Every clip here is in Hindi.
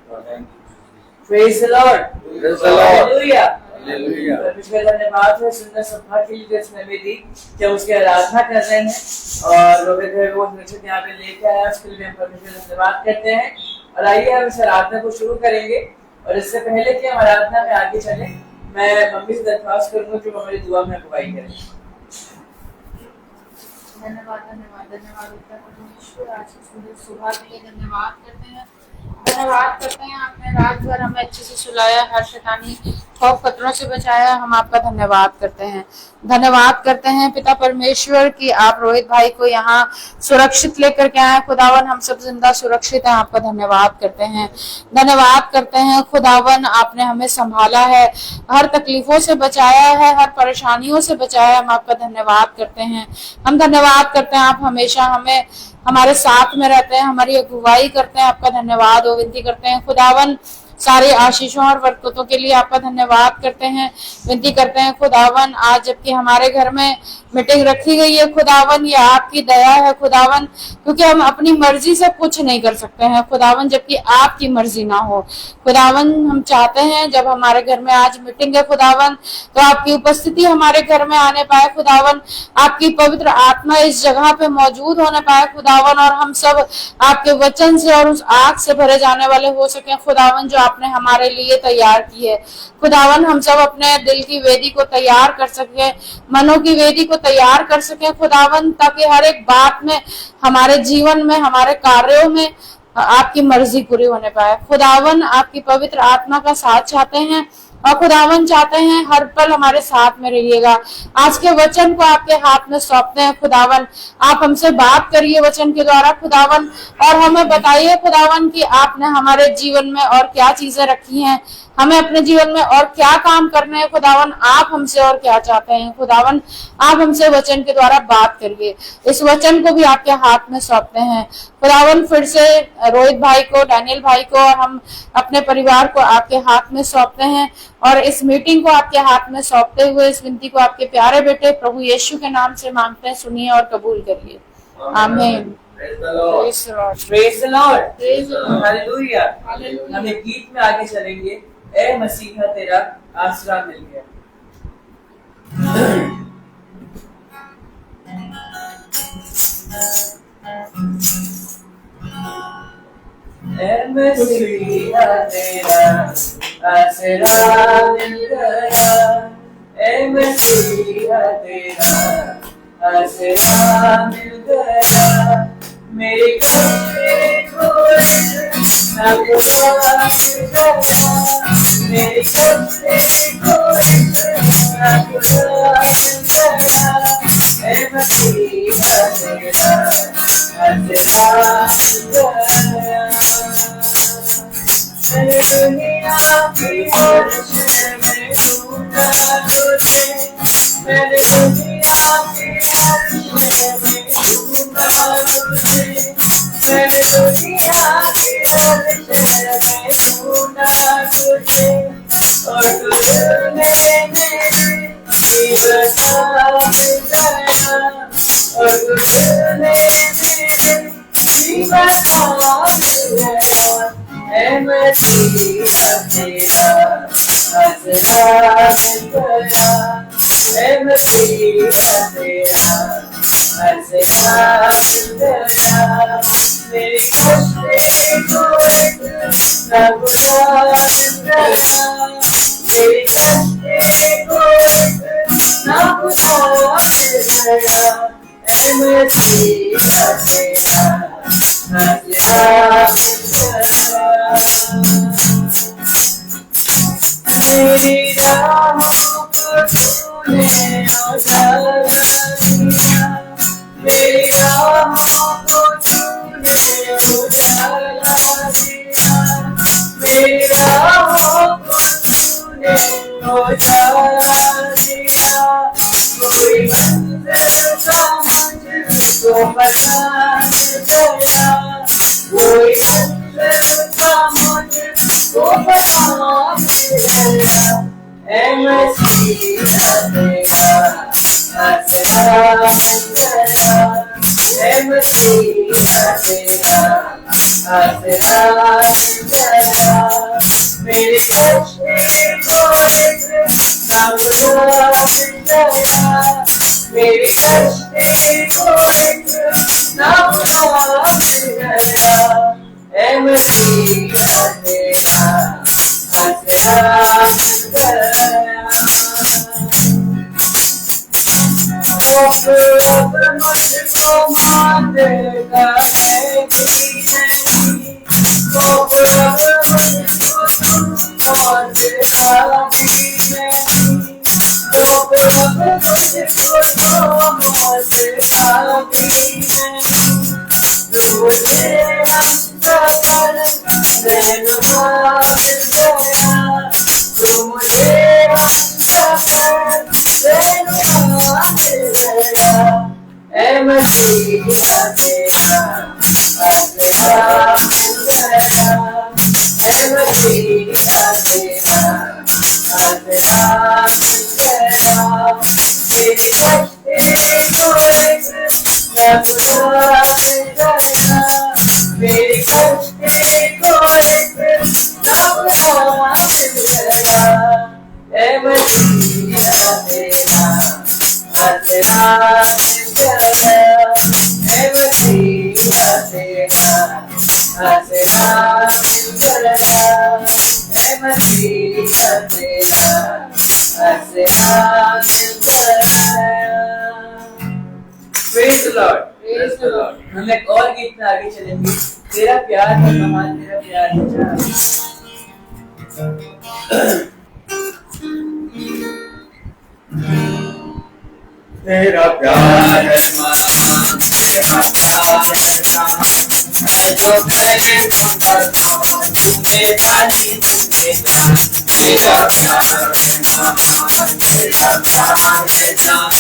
Praise the Lord. Praise the Lord. Hallelujah. Hallelujah. परमेश्वर का धन्यवाद है सुंदर सभा के लिए इसने भी दी जब उसकी आराधना कर रहे हैं और वो सुरक्षित यहाँ पे लेके आया उसके लिए हम परमेश्वर का धन्यवाद करते हैं। और आइए हम इस आराधना को शुरू करेंगे और इससे पहले कि हम आराधना में आगे चलें मैं मम्मी से दरख्वास्त करूंगा कि वो हमारी दुआ में अगुवाई करें। धन्यवाद धन्यवाद धन्यवाद परमेश्वर, आज की सुंदर सुबह के लिए धन्यवाद करते हैं। धन्यवाद करते हैं आपने रात भर हमें अच्छे से सुलाया, हर शैतानी खौफ खतरों से बचाया। हम आपका धन्यवाद करते हैं। धन्यवाद करते हैं पिता परमेश्वर कि आप रोहित भाई को यहाँ सुरक्षित लेकर के आए। खुदावन हम सब जिंदा सुरक्षित हैं, आपका धन्यवाद करते हैं। धन्यवाद करते हैं खुदावन, आपने हमें संभाला है, हर तकलीफों से बचाया है, हर परेशानियों से बचाया है। हम आपका धन्यवाद करते हैं। हम धन्यवाद करते हैं आप हमेशा हमें हमारे साथ में रहते हैं, हमारी अगुवाई करते हैं। आपका धन्यवाद और विनती करते हैं खुदावन, सारे आशीषों और बरकतों के लिए आपका धन्यवाद करते हैं। विनती करते हैं खुदावन, आज जबकि हमारे घर में मीटिंग रखी गई है खुदावन, ये आपकी दया है खुदावन, क्योंकि हम अपनी मर्जी से कुछ नहीं कर सकते हैं खुदावन जबकि आपकी मर्जी ना हो। खुदावन हम चाहते हैं जब हमारे घर में आज मीटिंग है खुदावन तो आपकी उपस्थिति हमारे घर में आने पाए खुदावन, आपकी पवित्र आत्मा इस जगह पे मौजूद होने पाए खुदावन, और हम सब आपके वचन से और उस आग से भरे जाने वाले हो सके खुदावन जो आपने हमारे लिए तैयार की है। खुदावन हम सब अपने दिल की वेदी को तैयार कर सके, मनों की वेदी को तैयार कर सके खुदावन, ताकि हर एक बात में हमारे जीवन में हमारे कार्यों में आपकी मर्जी पूरी होने पाए। खुदावन आपकी पवित्र आत्मा का साथ चाहते हैं और खुदावन चाहते हैं हर पल हमारे साथ में रहिएगा। आज के वचन को आपके हाथ में सौंपते हैं खुदावन, आप हमसे बात करिए वचन के द्वारा खुदावन, और हमें बताइए खुदावन कि आपने हमारे जीवन में और क्या चीजें रखी हैं, हमें अपने जीवन में और क्या काम करने हैं खुदावन, आप हमसे और क्या चाहते हैं खुदावन। आप हमसे वचन के द्वारा बात करिए। इस वचन को भी आपके हाथ में सौंपते हैं खुदावन। फिर से रोहित भाई को, डैनियल भाई को और हम अपने परिवार को आपके हाथ में सौंपते हैं और इस मीटिंग को आपके हाथ में सौंपते हुए इस विनती को आपके प्यारे बेटे प्रभु यीशु के नाम से मांगते हैं, सुनिए और कबूल करिए। आमीन। Praise the Lord. Praise the Lord. Hallelujah. हम एक गीत में आगे चलेंगे, ए मसीहा तेरा आसरा मिल गया। ए मसीहा तेरा आसरा मिल गया, ए मसीहा तेरा आसरा मिल गया। मेरे कष्टे कोई ना खुदा मिल गया, मेरे कष्टे कोई ना खुदा मिल गया। ए मसीहा तेरा आसरा मिल गया। मेरे दुनिया की वर्षे में ढूंढा तुझे, मेरे दुनिया की वर्षे में ढूंढा तुझे, मेरे दुनिया की वर्षे में ढूंढा तुझे, और तुझने मेरी बता दिया, और तुझने मेरी बता दिया। ए मसीहा तेरा आसरा मिल गया, ए मसीहा तेरा आसरा मिल गया। मेरे कष्टे कोई ना खुदा मिल गया, मेरे कष्टे कोई ना खुदा मिल गया। ए मसीहा तेरा आसरा मिल गया। मेरी राहों को तूने उजाला दिया, मेरी राहों को तूने उजाला दिया, मेरी राहों को तूने उजाला दिया। कोई मंजिल का मुझको पता चला, कोई मंजिल का मुझको पता चला। ए मसीहा तेरा आसरा मिल गया, ए मसीहा तेरा आसरा मिल गया। मसीहा तेरा आसरा मिल गया। अब मुझको मांगेगा है भी नहीं, अब मुझको मांगेगा भी नहीं, अब मुझको मांगेगा भी नहीं। तुझे हम सफर रहनुमा मिल गया, तुझे हम सफर रहनुमा मिल गया। ऐ मसीहा तेरा आसरा मिल गया, ऐ मसीहा तेरा आसरा मिल गया। मेरी कष्टे को एक नगुरा मिल गया, मेरी कष्टे को एक नगुरा मिल गया। ऐ मसीहा तेरा आसरा मिल गया, ऐ मसीहा तेरा आसरा मिल गया, ऐ मसीहा तेरा आसरा मिल गया। Praise the Lord, praise the Lord। हम एक और गीत में आगे चलेंगे। तेरा प्यार है महान, तेरा प्यार है जान। तेरा प्यार है महान, तेरा प्यार है जान, मैं जो पहले बताऊं तूने जानी तुझे जान। तेरा प्यार है महान, तेरा प्यार है जान,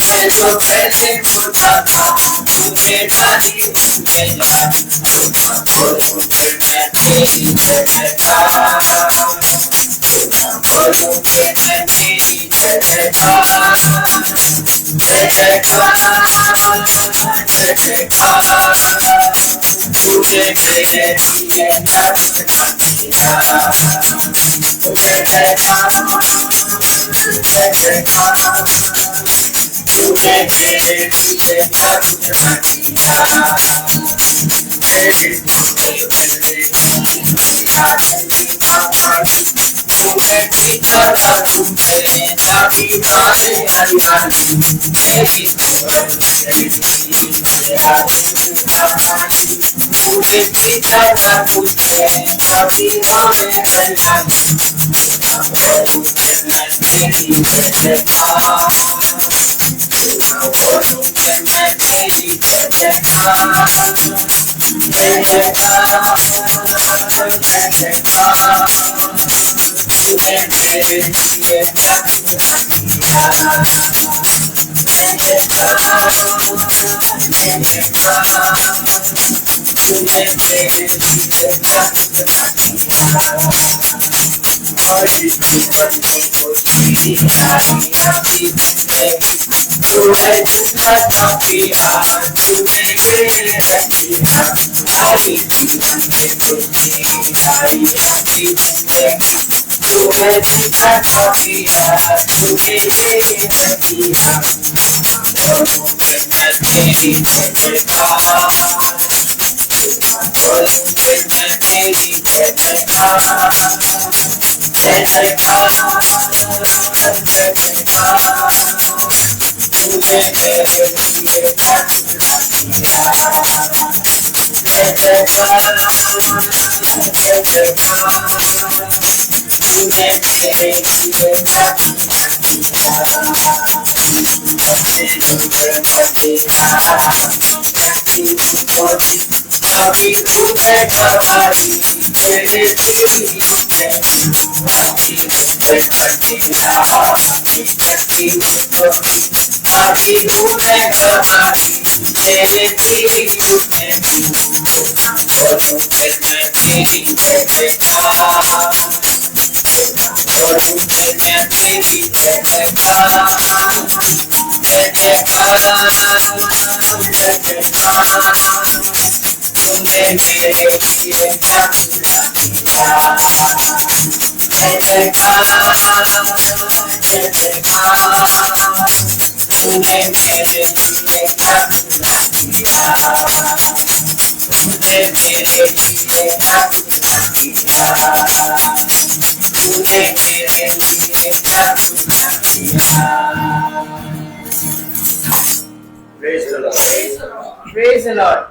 मैं जो पहले बताता तूने जानी तुझे जान। ना बोलूं फिर मैं तेरी जय जयकार, ना बोलूं फिर मैं तेरी जय जयकार, जय जयकार, जय जयकार। तूने मेरे लिए क्या कुछ किया, जय जयकार, जय जयकार। तूने मेरे लिए क्या कुछ किया, मेरी जिंदगी मेरे तूने पीछा था तुझे जाती मारे हरियाली, मेरी तूने पीछा था तुझे जाती मारे हरियाली। बोलूं फिर मैं तेरी जय जयकार, बोलूं फिर मैं तेरी जय जयकार, जय जयकार, जय जयकार। तूने मेरे लिए क्या किया, जय जयकार, जय जयकार। तूने मेरे लिए क्या किया, और इस जीवन को जी आई अपनी जिंदगी। तू है जिसका चौकिया, तूने ये रखिया, हमारी जीवन को जी आई अपनी जिंदगी। तू है जिसका चौकिया, तूने ये रखिया। बोलूं फिर मैं तेरी जय जयकार, बोलूं फिर मैं तेरी जय जयकार, जय जयकार, जय जयकार। तूने मेरे लिए क्या किया, जय जयकार, जय जयकार। तूने मेरे लिए क्या किया, अपने रुपए में तेरा कभी रूपे कभी मेरे दिल में, कभी रूपे तेरा कभी रूपे कभी मेरे दिल में। बोलूं फिर मैं तेरी जय जयकार, बोलूं फिर मैं तेरी जय जयकार, जय जयकार, जय जयकार। तूने मेरे लिए क्या किया, जय जयकार, जय जयकार। तूने मेरे लिए क्या किया, तूने मेरे लिए क्या कुछ न किया, तूने मेरे लिए क्या कुछ न किया। Praise the Lord. Praise the Lord.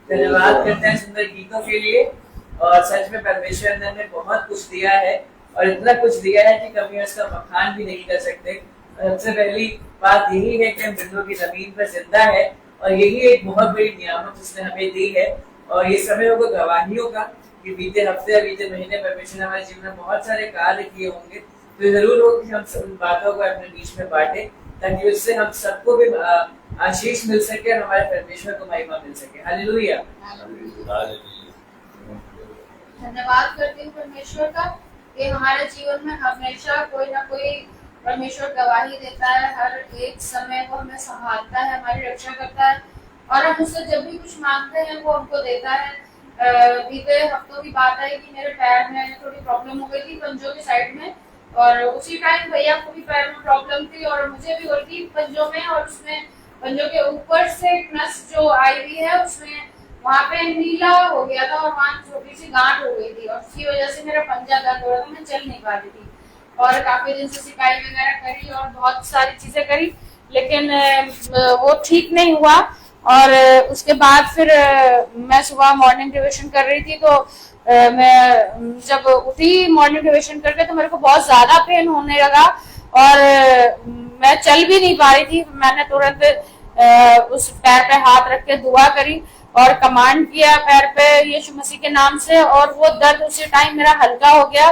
धन्यवाद करते हैं सुंदर गीतों के लिए। और सच में परमेश्वर ने हमें बहुत कुछ दिया है और इतना कुछ दिया है कि कभी उसका बखान भी नहीं कर सकते। सबसे पहली बात यही है कि हम बिंदु की जमीन पर जिंदा है और यही एक बहुत बड़ी नियामत उसने हमें दी है। और ये समय होगा गवाहियों का कि बीते हफ्ते या बीते महीने परमेश्वर ने हमारे जीवन में बहुत सारे कार्य किए होंगे। तो जरूर हो कि हम उन बातों को अपने बीच में बांटे ताकि उससे हम सबको भी आशीष मिल सके और हमारे परमेश्वर को महिमा मिल सके। हालेलुया। धन्यवाद करती हूँ परमेश्वर का कि हमारे जीवन में हमेशा कोई ना कोई परमेश्वर गवाही देता है, हर एक समय वो हमें संभालता है, हमारी रक्षा करता है और हम उससे जब भी कुछ मांगते हैं वो हमको देता है। बीते हफ्तों की बात है कि मेरे पैर में थोड़ी प्रॉब्लम हो गई थी पंजों की साइड में और उसी टाइम भैया को भी पैर में प्रॉब्लम थी और मुझे भी हो रही थी पंजों में और उसमें पंजों के ऊपर से नस जो आई हुई है उसमें वहाँ पे नीला हो गया था और वहाँ छोटी सी गांठ हो गई थी और उसकी वजह से मेरा पंजा दर्द हो रहा था, मैं चल नहीं पा रही थी और काफी दिन से सिकाई वगैरह करी और बहुत सारी चीजें करी लेकिन वो ठीक नहीं हुआ। और उसके बाद फिर मैं सुबह मॉर्निंग डिवोशन कर रही थी तो मैं जब उठी मॉर्निंग डिवोशन करके तो मेरे को बहुत ज्यादा पेन होने लगा और मैं चल भी नहीं पा रही थी। मैंने तुरंत उस पैर पे हाथ रख के दुआ करी और कमांड किया पैर पे यीशु मसीह के नाम से और वो दर्द उसी टाइम मेरा हल्का हो गया।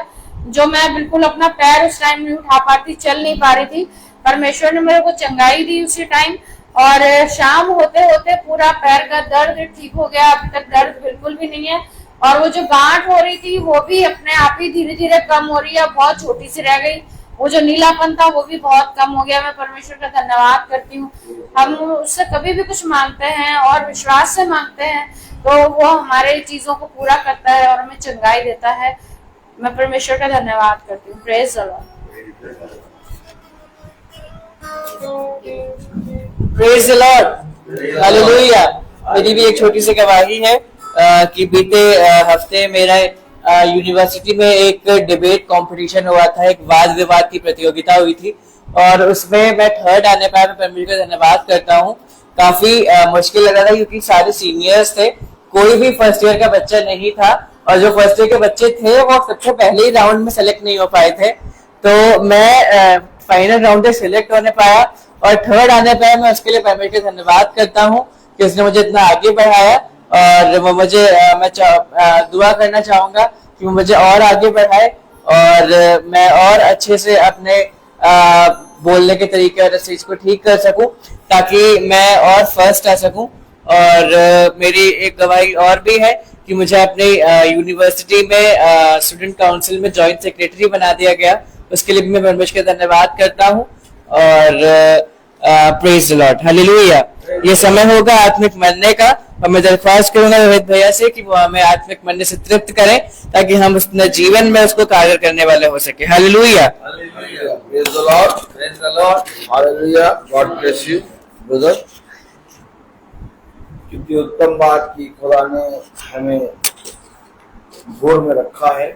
जो मैं बिल्कुल अपना पैर उस टाइम नहीं उठा पाती, चल नहीं पा रही थी, परमेश्वर ने मेरे को चंगाई दी उसी टाइम और शाम होते होते पूरा पैर का दर्द ठीक हो गया। अभी तक दर्द बिल्कुल भी नहीं है और वो जो गांठ हो रही थी वो भी अपने आप ही धीरे धीरे कम हो रही है, बहुत छोटी सी रह गई। वो जो नीलापन था वो भी बहुत कम हो गया। मैं परमेश्वर का धन्यवाद करती हूँ। हम उससे कभी भी कुछ मांगते हैं और विश्वास से मांगते हैं तो वो हमारे चीजों को पूरा करता है और हमें चंगाई देता है। मैं परमेश्वर का धन्यवाद करती हूँ। Praise the Lord. Praise the Lord. Hallelujah. मेरी भी एक छोटी सी गवाही है कि बीते हफ्ते मेरा यूनिवर्सिटी में एक डिबेट कंपटीशन हुआ था, एक वाद विवाद की प्रतियोगिता हुई थी और उसमें मैं थर्ड आने पाया। मैं परमेश्वर का धन्यवाद करता हूँ। काफी मुश्किल लगा था क्योंकि सारे सीनियर्स थे, कोई भी फर्स्ट ईयर का बच्चा नहीं था और जो फर्स्ट ईयर के बच्चे थे वो सबसे पहले ही राउंड में सेलेक्ट नहीं हो पाए थे। तो मैं फाइनल राउंड में सिलेक्ट होने पाया और थर्ड आने पाया। मैं उसके लिए परमेश्वर का धन्यवाद करता हूँ कि उसने मुझे इतना आगे बढ़ाया और वो मुझे मैं दुआ करना चाहूंगा कि वो मुझे और आगे बढ़ाए और मैं और अच्छे से अपने बोलने के तरीके और इस चीज को ठीक कर सकूं ताकि मैं और फर्स्ट आ सकूं। और मेरी एक गवाही और भी है कि मुझे अपने यूनिवर्सिटी में स्टूडेंट काउंसिल में जॉइंट सेक्रेटरी बना दिया गया। उसके लिए भी मैं परमेश्वर का धन्यवाद करता हूँ और प्रेज द लॉर्ड। हालेलुया। ये समय होगा आत्मिक मरने का और मैं दरख्वास्त करूंगा रोहित भैया से कि वो हमें आत्मिक मरने से तृप्त करें ताकि हम अपने जीवन में उसको कार्य करने वाले हो सके। Hallelujah. Praise the Lord. Praise the Lord. Hallelujah. God bless you brother. क्योंकि उत्तम बात की खुदा ने हमें भोर में रखा है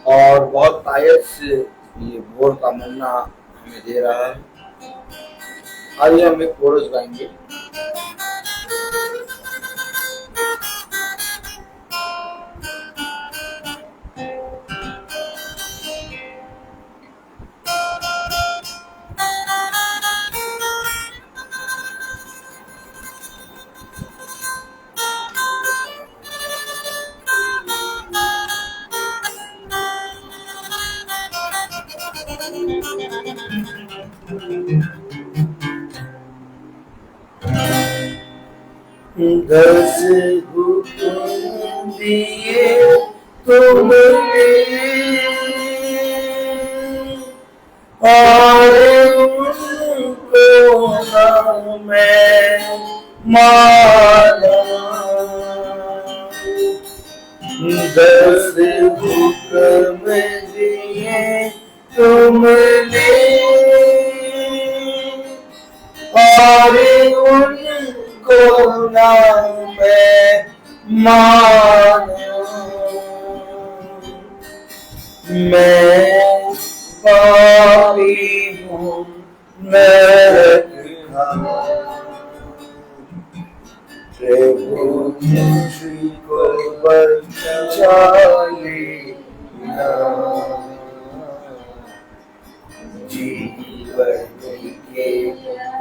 और बहुत तायद से ये भोर का मन्ना हमें दे रहा है। आइए हम एक कोरस गाएंगे। दस हुक्म दिए तुमने और उनको ना मैं माना। 10 हुक्म दिए तुमने और उनको ना मैं मानूं, मैं पापी हूँ प्रभु मुझको बचा लेना, जीवन के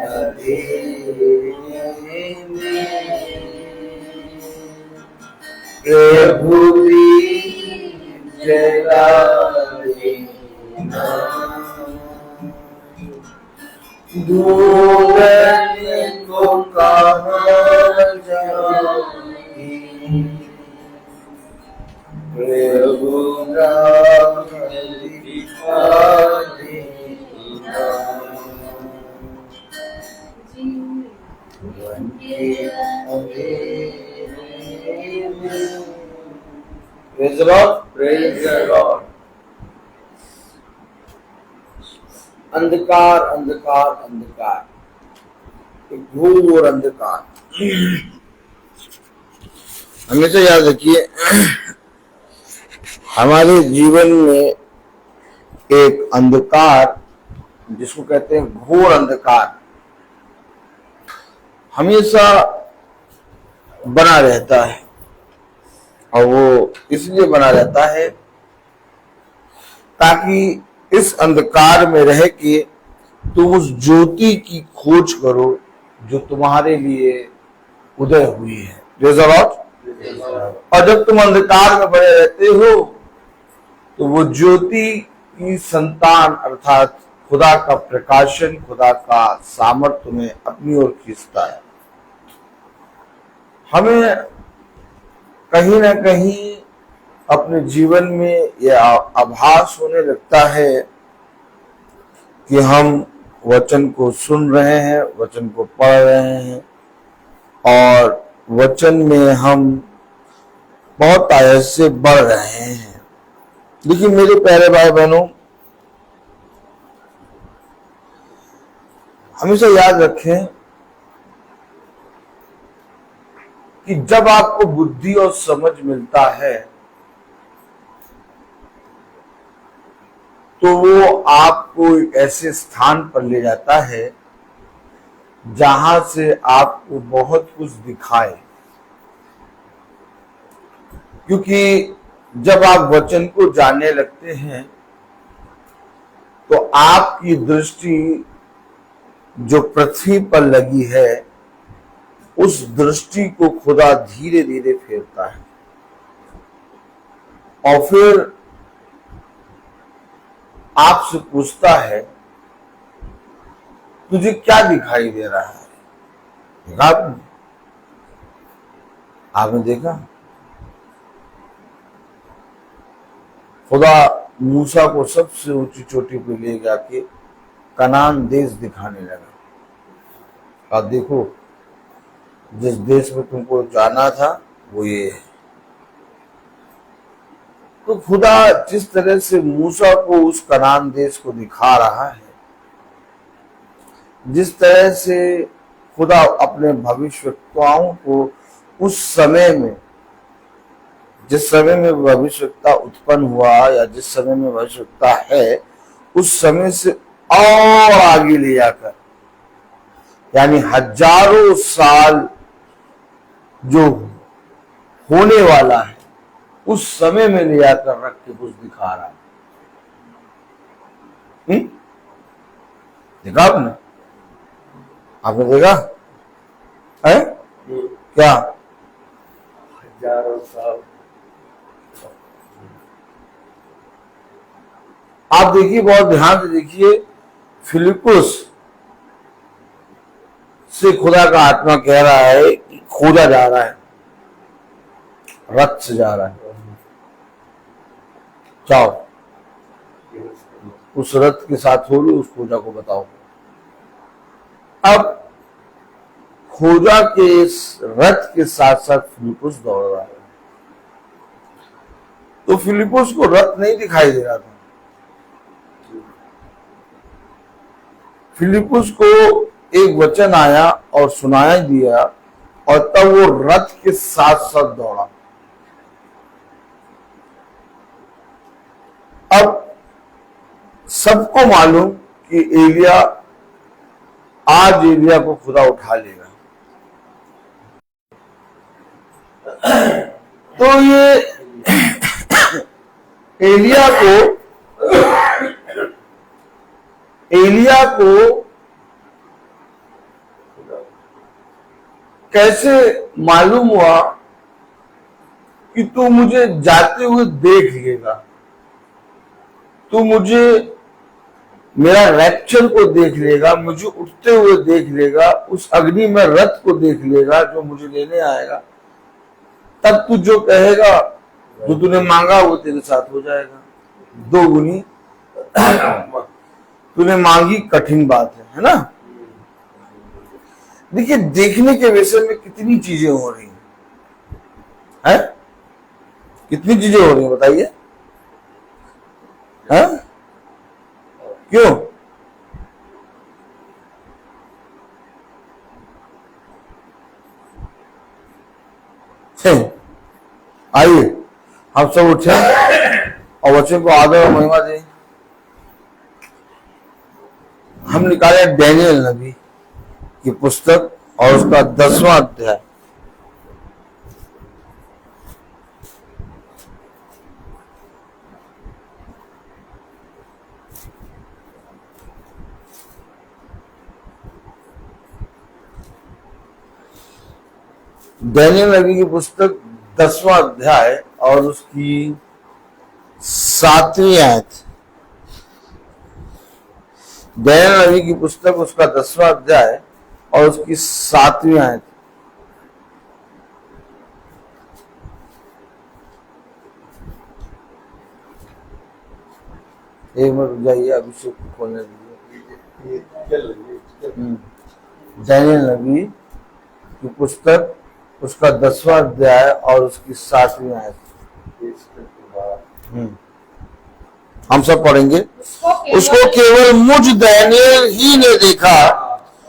अंधेरे में प्रभु दीप जला देना, दूरन को कहाँ जाऊंगी, प्रभु राह दिखा देना, जीवन के अंधेरे में। Praise the Lord, praise the Lord। अंधकार अंधकार अंधकार, एक घोर अंधकार। हमेशा याद रखिए, हमारे जीवन में एक अंधकार, जिसको कहते हैं घोर अंधकार, हमेशा बना रहता है। और वो इसलिए बना रहता है ताकि इस अंधकार में रह के तुम उस ज्योति की खोज करो जो तुम्हारे लिए उदय हुई है। और जब तुम अंधकार में बने रहते हो तो वो ज्योति की संतान अर्थात खुदा का प्रकाशन, खुदा का सामर्थ्य तुम्हें अपनी ओर खींचता है। हमें कहीं ना कहीं अपने जीवन में यह आभास होने लगता है कि हम वचन को सुन रहे हैं, वचन को पढ़ रहे हैं और वचन में हम बहुत आयत से बढ़ रहे हैं। देखिए मेरे प्यारे भाई बहनों, हमेशा याद रखें कि जब आपको बुद्धि और समझ मिलता है तो वो आपको एक ऐसे स्थान पर ले जाता है जहां से आपको बहुत कुछ दिखाए। क्योंकि जब आप वचन को जानने लगते हैं तो आपकी दृष्टि जो पृथ्वी पर लगी है उस दृष्टि को खुदा धीरे धीरे फेरता है और फिर आपसे पूछता है तुझे क्या दिखाई दे रहा है। देखा आपने देखा खुदा मूसा को सबसे ऊंची चोटी पे ले जाके कनान देश दिखाने लगा। आप देखो जिस देश में तुमको जाना था वो ये है। तो खुदा जिस तरह से मूसा को उस कनान देश को दिखा रहा है, जिस तरह से खुदा अपने भविष्यवक्ताओं को उस समय में, जिस समय में भविष्यवक्ता उत्पन्न हुआ या जिस समय में भविष्यवक्ता है उस समय से और आगे ले जाकर, यानी हजारों साल जो होने वाला है उस समय में ले जाकर रख के कुछ दिखा रहा है। देखा आपने? आपने देखा है क्या? हजारों साल। आप देखिए, बहुत ध्यान से देखिए, फिलिपुस से खुदा का आत्मा कह रहा है कि खोजा जा रहा है, रथ से जा रहा है, जाओ उस रथ के साथ हो लो, उस खोजा को बताओ। अब खोजा के इस रथ के साथ साथ फिलिपुस दौड़ रहा है। तो फिलिपुस को रथ नहीं दिखाई दे रहा था। फिलिपुस को एक वचन आया और सुनाया दिया और तब वो रथ के साथ साथ दौड़ा। अब सबको मालूम कि एलिया, आज एलिया को खुदा उठा लेगा। तो ये एलिया को कैसे मालूम हुआ कि तू मुझे जाते हुए देख लेगा, तू मुझे मेरा रैप्चर को देख लेगा, मुझे उठते हुए देख लेगा, उस अग्नि में रथ को देख लेगा जो मुझे लेने आएगा, तब तू जो कहेगा, जो तूने मांगा वो तेरे साथ हो जाएगा। 2 गुनी तूने मांगी कठिन बात है ना। देखिए, देखने के विषय में कितनी चीजें हो रही हैं, कितनी चीजें हो रही हैं बताइए, हैं? क्यों? आइए हम सब उठे और वचन को आदर और महिमा दें। हम निकाले डैनियल नबी की पुस्तक और उसका 10वां अध्याय। डैनियल नबी की पुस्तक 10वां अध्याय और उसकी 7वीं आयत। डैनियल नबी की पुस्तक उसका 10वां अध्याय और उसकी 7वीं आयत। एक मिनट जाइए, अभिषेक को खोलने दीजिए। डैनियल नबी की पुस्तक उसका 10वां अध्याय और उसकी 7वीं आयत। हम सब पढ़ेंगे। उसको केवल मुझ डैनियल ही ने देखा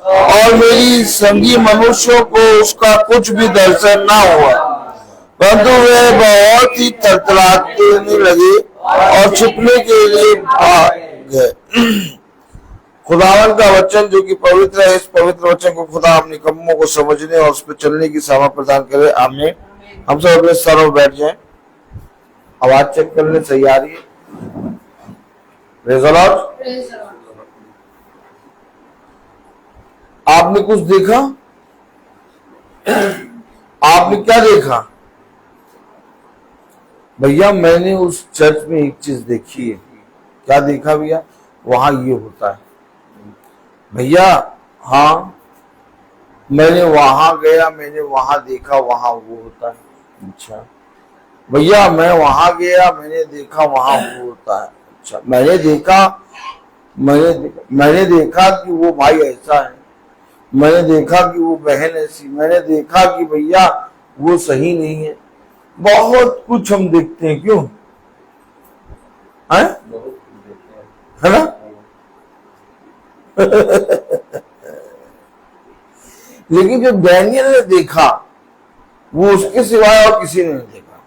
और मेरी संगी मनुष्यों को उसका कुछ भी दर्शन ना हुआ, परंतु वे बहुत ही थरथराने लगे और छिपने के लिए भाग गए। खुदावन का वचन जो कि पवित्र है, इस पवित्र वचन को खुदा हम निकम्मों को समझने और उस पर चलने की सामर्थ प्रदान करे। आमीन। हम सब अपने स्थानों पर बैठ जाएं। आवाज चेक करने सही आ रही है? Praise the Lord. आपने कुछ देखा? आपने क्या देखा? भैया मैंने उस चर्च में एक चीज देखी है। क्या देखा भैया? वहां ये होता है। भैया हाँ, मैंने वहां गया, मैंने वहां देखा, वहां वो होता है। अच्छा भैया मैं वहां गया, मैंने देखा, वहां वो होता है। अच्छा मैंने देखा कि वो भाई ऐसा है, मैंने देखा कि वो बहन ऐसी, मैंने देखा कि भैया वो सही नहीं है। बहुत कुछ हम देखते हैं, क्यों है ना? लेकिन जो डैनियल ने देखा वो उसके सिवाय और किसी ने नहीं देखा।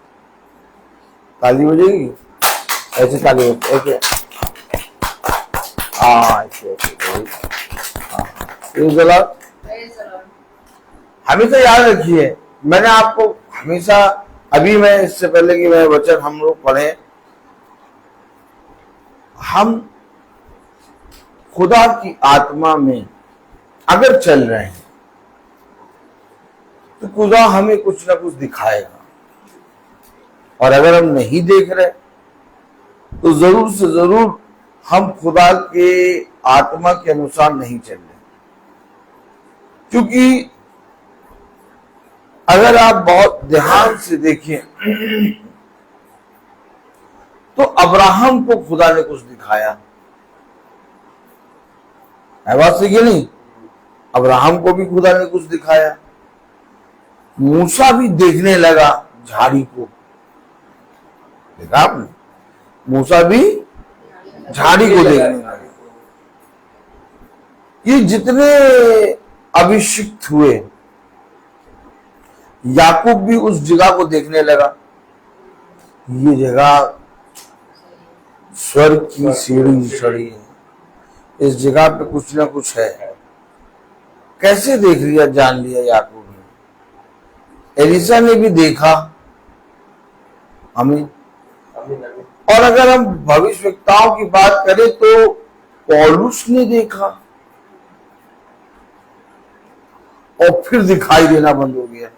ताली बजेगी ऐसे, ताली ऐसे, हमेशा याद रखिए, मैंने आपको हमेशा, अभी मैं इससे पहले कि मैं वचन हम लोग पढ़े, हम खुदा की आत्मा में अगर चल रहे हैं तो खुदा हमें कुछ ना कुछ दिखाएगा, और अगर हम नहीं देख रहे तो जरूर से जरूर हम खुदा के आत्मा के अनुसार नहीं चल रहे। क्योंकि अगर आप बहुत ध्यान से देखें तो अब्राहम को खुदा ने कुछ दिखाया है, बात सही है नहीं? अब्राहम को भी खुदा ने कुछ दिखाया। मूसा भी देखने लगा झाड़ी को, देखा आपने? मूसा भी झाड़ी को देखने लगा। ये जितने अभिषिक्त हुए याकूब भी उस जगह को देखने लगा, ये जगह स्वर्ग की सीढ़ी चढ़ी है, इस जगह पे कुछ ना कुछ है। कैसे देख लिया, जान लिया याकूब ने। एलिशा ने भी देखा, हमें। और अगर हम भविष्यवक्ताओं की बात करें तो पौलुस ने देखा और फिर दिखाई देना बंद हो गया।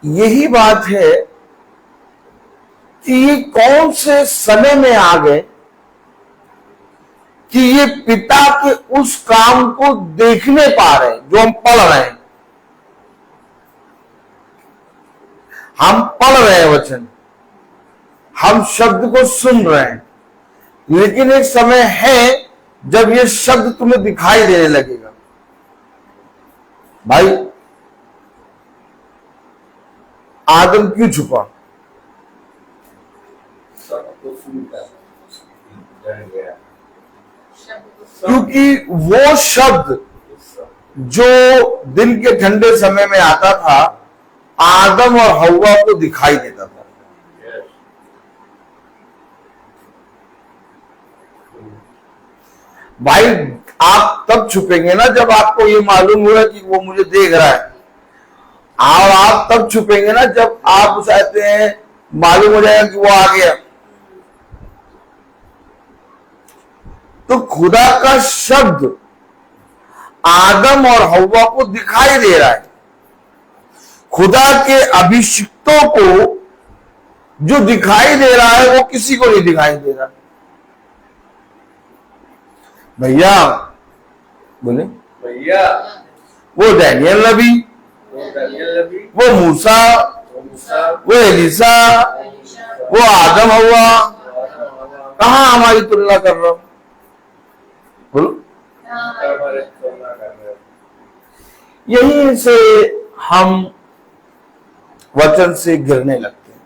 यही बात है कि ये कौन से समय में आ गए कि ये पिता के उस काम को देखने पा रहे हैं जो हम पढ़ रहे हैं। हम पढ़ रहे हैं वचन, हम शब्द को सुन रहे हैं, लेकिन एक समय है जब ये शब्द तुम्हें दिखाई देने लगेगा। भाई आदम क्यों छुपा? क्योंकि वो शब्द जो दिन के ठंडे समय में आता था, आदम और हव्वा को दिखाई देता था। भाई आप तब छुपेंगे ना जब आपको ये मालूम होगा कि वो मुझे देख रहा है, और आप तब छुपेंगे ना जब आप चाहते हैं मालूम हो जाएगा कि वो आ गया। तो खुदा का शब्द आदम और हव्वा को दिखाई दे रहा है। खुदा के अभिषिक्तों को जो दिखाई दे रहा है वो किसी को नहीं दिखाई दे रहा। भैया बोले, भैया वो डैनियल नबी, वो मूसा, वो एलिशा, वो आदम हव्वा, कहां हमारी तुलना कर रहा हूं? बोलो। यहीं से हम वचन से गिरने लगते हैं।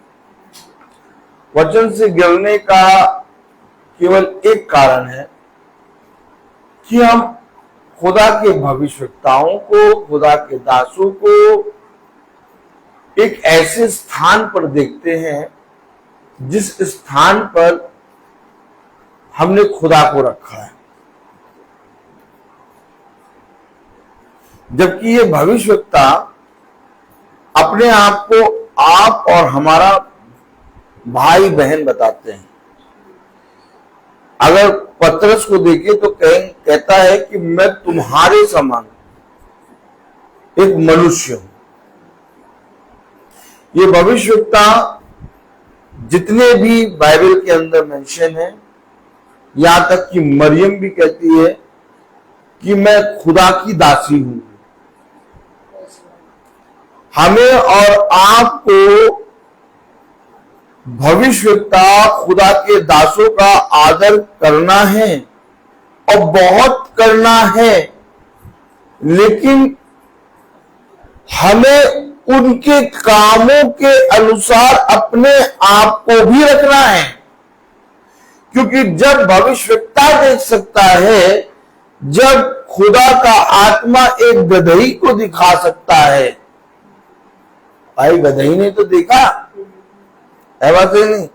वचन से गिरने का केवल एक कारण है कि हम खुदा के भविष्यवक्ताओं को, खुदा के दासों को एक ऐसे स्थान पर देखते हैं जिस स्थान पर हमने खुदा को रखा है, जबकि ये भविष्यवक्ता अपने आप को आप और हमारा भाई बहन बताते हैं। अगर पतरस को देखे तो कहता है कि मैं तुम्हारे समान एक मनुष्य हूं। ये भविष्यवक्ता जितने भी बाइबल के अंदर मेंशन है, यहां तक कि मरियम भी कहती है कि मैं खुदा की दासी हूं। हमें और आपको भविष्यवक्ता खुदा के दासों का आदर करना है और बहुत करना है, लेकिन हमें उनके कामों के अनुसार अपने आप को भी रखना है। क्योंकि जब भविष्यवक्ता देख सकता है, जब खुदा का आत्मा एक गदही को दिखा सकता है। भाई गदही ने तो देखा है, बात नहीं।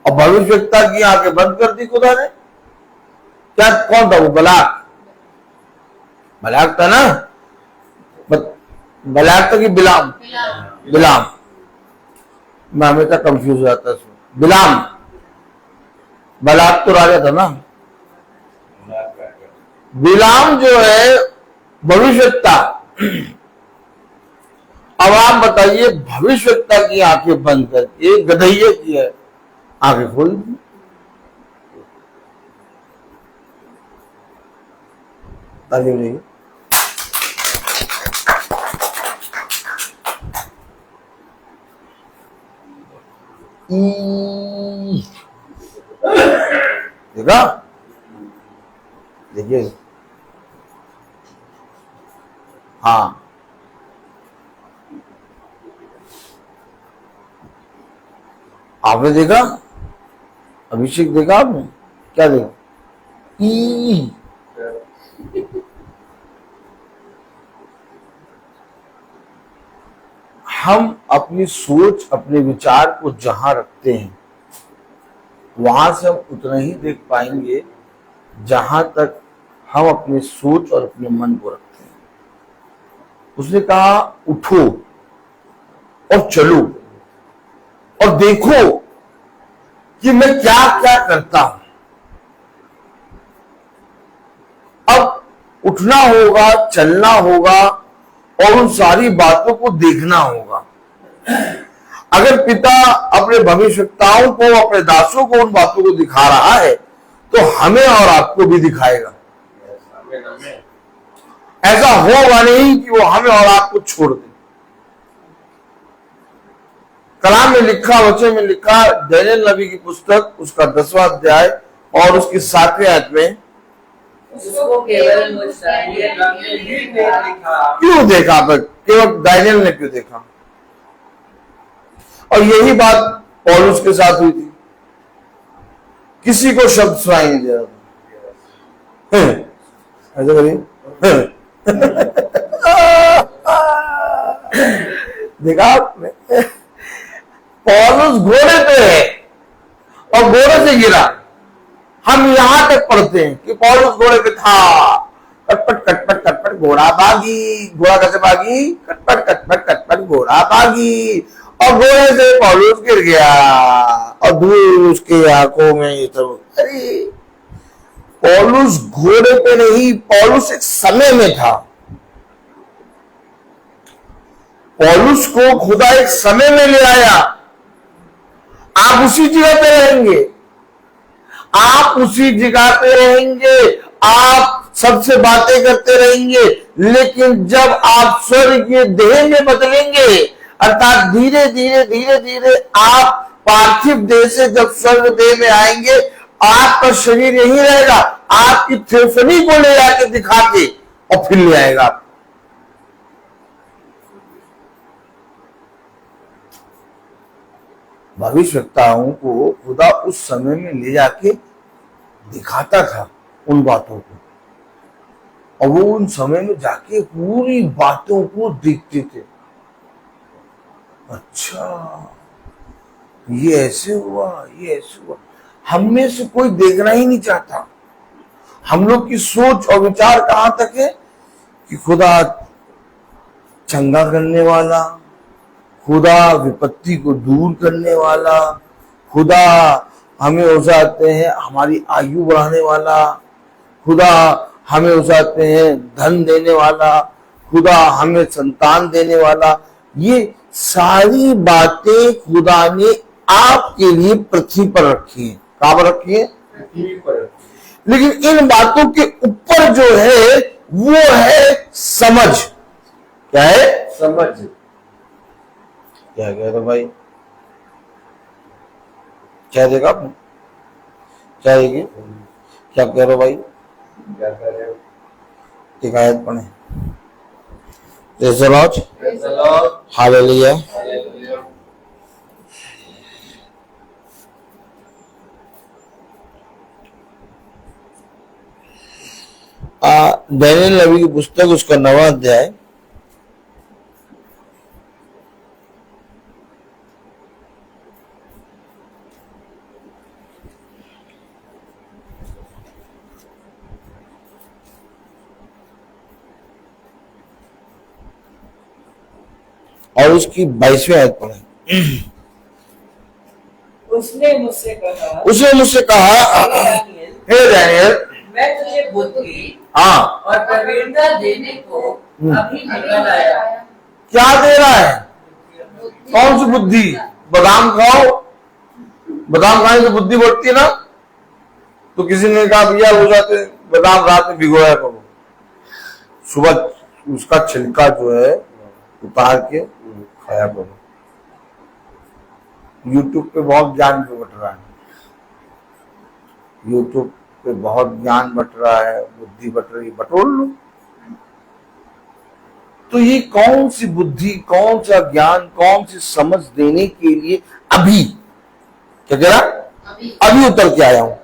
और भविष्यवक्ता की आंखें बंद कर दी खुदा ने। क्या कौन था वो? बलाक। बलाक था ना, बलाक था कि बिलाम? बिलाम। मैं हमेशा कंफ्यूज हो जाता हूं। बिलाम। बलाक तो राजा था ना। बिलाम जो है भविष्यवक्ता। अब आप बताइए, भविष्यवक्ता की आंखें बंद करके गधैये की आंखें खोल दी। ताली नहीं। देखा? देखिए, हाँ, आपने देखा? अभिषेक देखा आपने? क्या देखा? ई। हम अपनी सोच, अपने विचार को जहां रखते हैं वहां से हम उतना ही देख पाएंगे जहां तक हम अपनी सोच और अपने मन को रखते हैं। उसने कहा उठो और चलो और देखो कि मैं क्या क्या करता हूं। अब उठना होगा, चलना होगा और उन सारी बातों को देखना होगा। अगर पिता अपने भविष्यवक्ताओं को, अपने दासों को उन बातों को दिखा रहा है तो हमें और आपको भी दिखाएगा। ऐसा होगा नहीं कि वो हमें और आपको छोड़ दे। कलाम में लिखा, वचन में लिखा, दानियेल नबी की पुस्तक उसका 10वां अध्याय और उसकी 7वें आयत में, उसको केवल मुझसे लिखा। क्यों देखा? केवल दानियेल ने क्यों देखा? और यही बात पौलुस के साथ हुई थी। किसी को शब्द सुनाई नहीं दे रहा था। ऐसा करिए। देखा आपने? पौलुस घोड़े पे है और घोड़े से गिरा। हम यहां तक पढ़ते हैं कि पौलुस घोड़े पे था, कटपट कटपट कटपट घोड़ा भागी। घोड़ा कैसे भागी? कटपट कटपट कटपट घोड़ा भागी। और घोड़े से पौलुस गिर गया और धूल उसकी आंखों में। ये सब, अरे पौलुस घोड़े पे नहीं, पौलुस एक समय में था। पौलुस को खुदा एक समय में ले आया। आप उसी जगह पे रहेंगे, आप उसी जगह पे रहेंगे, आप सबसे बातें करते रहेंगे, लेकिन जब आप स्वर्गीय देह में बदलेंगे, अर्थात धीरे धीरे धीरे धीरे आप पार्थिव देह से जब स्वर्ग देह में आएंगे, आपका शरीर यही रहेगा, आपकी थियोफनी को ले आके दिखा के और फिर ले आएगा। भविष्यवक्ताओं को खुदा उस समय में ले जाके दिखाता था उन बातों को, और वो उन समय में जाके पूरी बातों को देखते थे। अच्छा, ये ऐसे हुआ, ये ऐसे हुआ। हम में से कोई देखना ही नहीं चाहता। हम लोग की सोच और विचार कहां तक है कि खुदा चंगा करने वाला, खुदा विपत्ति को दूर करने वाला, खुदा हमें उसाते हैं हमारी आयु बढ़ाने वाला, खुदा हमें उसाते हैं धन देने वाला, खुदा हमें संतान देने वाला। ये सारी बातें खुदा ने आपके लिए पृथ्वी पर रखी है। कहां पर रखी है? पृथ्वी पर। लेकिन इन बातों के ऊपर जो है वो है समझ। क्या है? समझ। क्या कह रहे भाई? क्या देखा आपने? क्या देगी? क्या कह रहे हो भाई? क्या कह रहे हो? एक आयत पढ़े। हालेलुया। दानियेल नबी की पुस्तक उसका 9वां अध्याय और उसकी 22वीं आयत पढ़े। उसने मुझसे कहा, हे दानियेल, मैं तुझे बुद्धि हाँ और प्रवीणता देने को अभी निकल आया। क्या दे रहा है? कौन सी बुद्धि? बादाम खाओ, बादाम खाने से बुद्धि बढ़ती है ना। तो किसी ने कहा भैया हो जाते बादाम रात में भिगोया करो, सुबह उसका छिलका जो है उतार के खाया करो। यूट्यूब पे बहुत ज्ञान बट रहा है, यूट्यूब पे बहुत ज्ञान बट रहा है, बुद्धि बट रही, बटोर लो। तो ये कौन सी बुद्धि, कौन सा ज्ञान, कौन सी समझ देने के लिए अभी, क्या कह रहा? अभी उतर के आया हूं।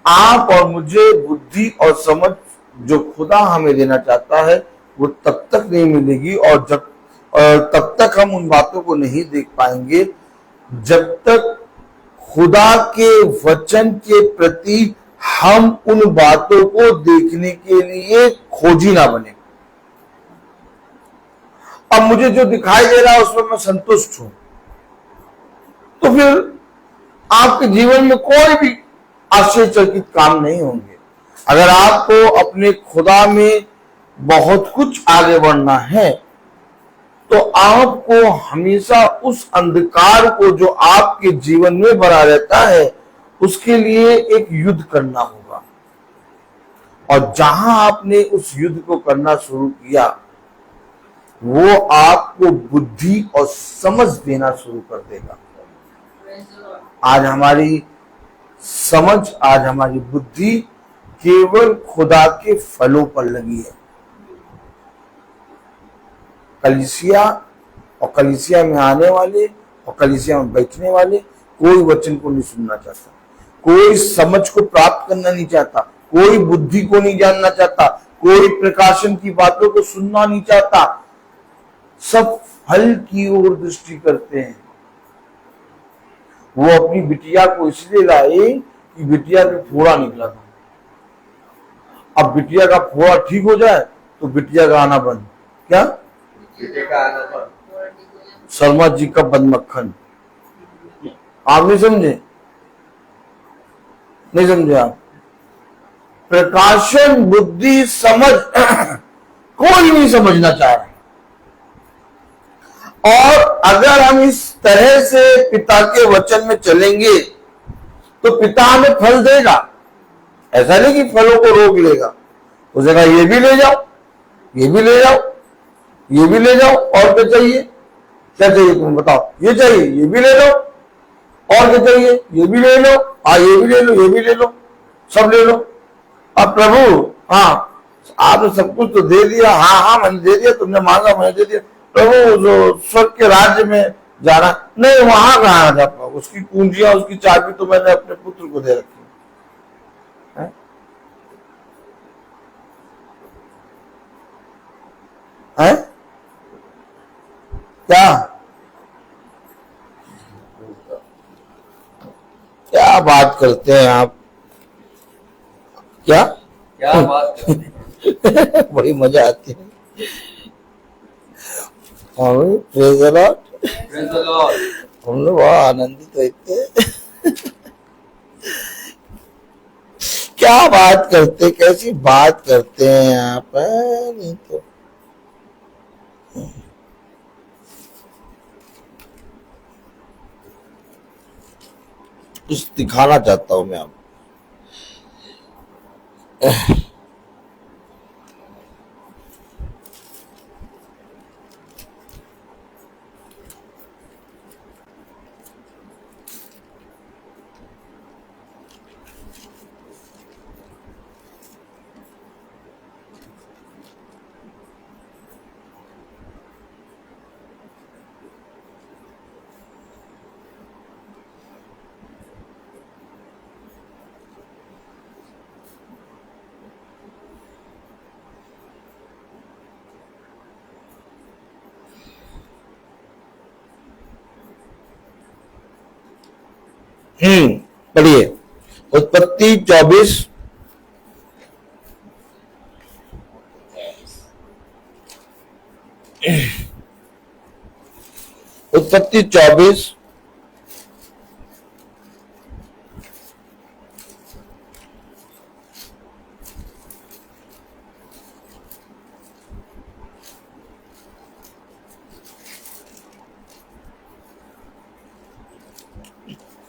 आप और मुझे बुद्धि और समझ जो खुदा हमें देना चाहता है वो तब तक नहीं मिलेगी और तब तक हम उन बातों को नहीं देख पाएंगे जब तक खुदा के वचन के प्रति हम उन बातों को देखने के लिए खोजी ना बने। अब मुझे जो दिखाई दे रहा है उसमें मैं संतुष्ट हूं, तो फिर आपके जीवन में कोई भी आश्चर्यचकित काम नहीं होंगे। अगर आपको अपने खुदा में बहुत कुछ आगे बढ़ना है तो आपको हमेशा उस अंधकार को जो आपके जीवन में बना रहता है उसके लिए एक युद्ध करना होगा, और जहां आपने उस युद्ध को करना शुरू किया वो आपको बुद्धि और समझ देना शुरू कर देगा। आज हमारी समझ, आज हमारी बुद्धि केवल खुदा के फलों पर लगी है। कलीसिया और कलीसिया में आने वाले और कलीसिया में बैठने वाले कोई वचन को नहीं सुनना चाहता, कोई समझ को प्राप्त करना नहीं चाहता, कोई बुद्धि को नहीं जानना चाहता, कोई प्रकाशन की बातों को सुनना नहीं चाहता। सब फल की ओर दृष्टि करते हैं। वो अपनी बिटिया को इसलिए लाए कि बिटिया पे फोड़ा निकला था। अब बिटिया का फोड़ा ठीक हो जाए तो बिटिया का आना बंद। क्या शर्मा जी का बंद मक्खन। आप नहीं समझे? नहीं समझे आप? प्रकाशन, बुद्धि, समझ कोई नहीं समझना चाह रहा। और अगर हम इस तरह से पिता के वचन में चलेंगे तो पिता हमें फल देगा। ऐसा नहीं कि फलों को रोक लेगा, उसे कहा ये भी ले जाओ, ये भी ले जाओ, ये भी ले जाओ, और क्या चाहिए? क्या चाहिए तुम बताओ? ये चाहिए, ये भी ले लो, और क्या चाहिए? ये भी ले लो, हाँ ये भी ले लो, ये भी ले लो, सब ले लो। अब प्रभु, हाँ आपने सब कुछ तो दे दिया। हाँ हाँ मैंने दे दिया, तुमने मांगा मैंने दे दिया। प्रभु जो स्वर्ग के राज्य में जाना नहीं, वहां कहाँ जा पाओ? उसकी कुंजियां, उसकी चाबी तो मैंने अपने पुत्र को दे रखी है। है? क्या बात करते हैं आप? क्या बात करते हैं? बड़ी मजा आती है। Praise the Lord. हम लोग बहुत आनंदित रहते हैं। क्या बात करते, कैसी बात करते हैं आप? नहीं तो कुछ दिखाना चाहता हूं मैं आपको। पढ़िए उत्पत्ति 24 उत्पत्ति 24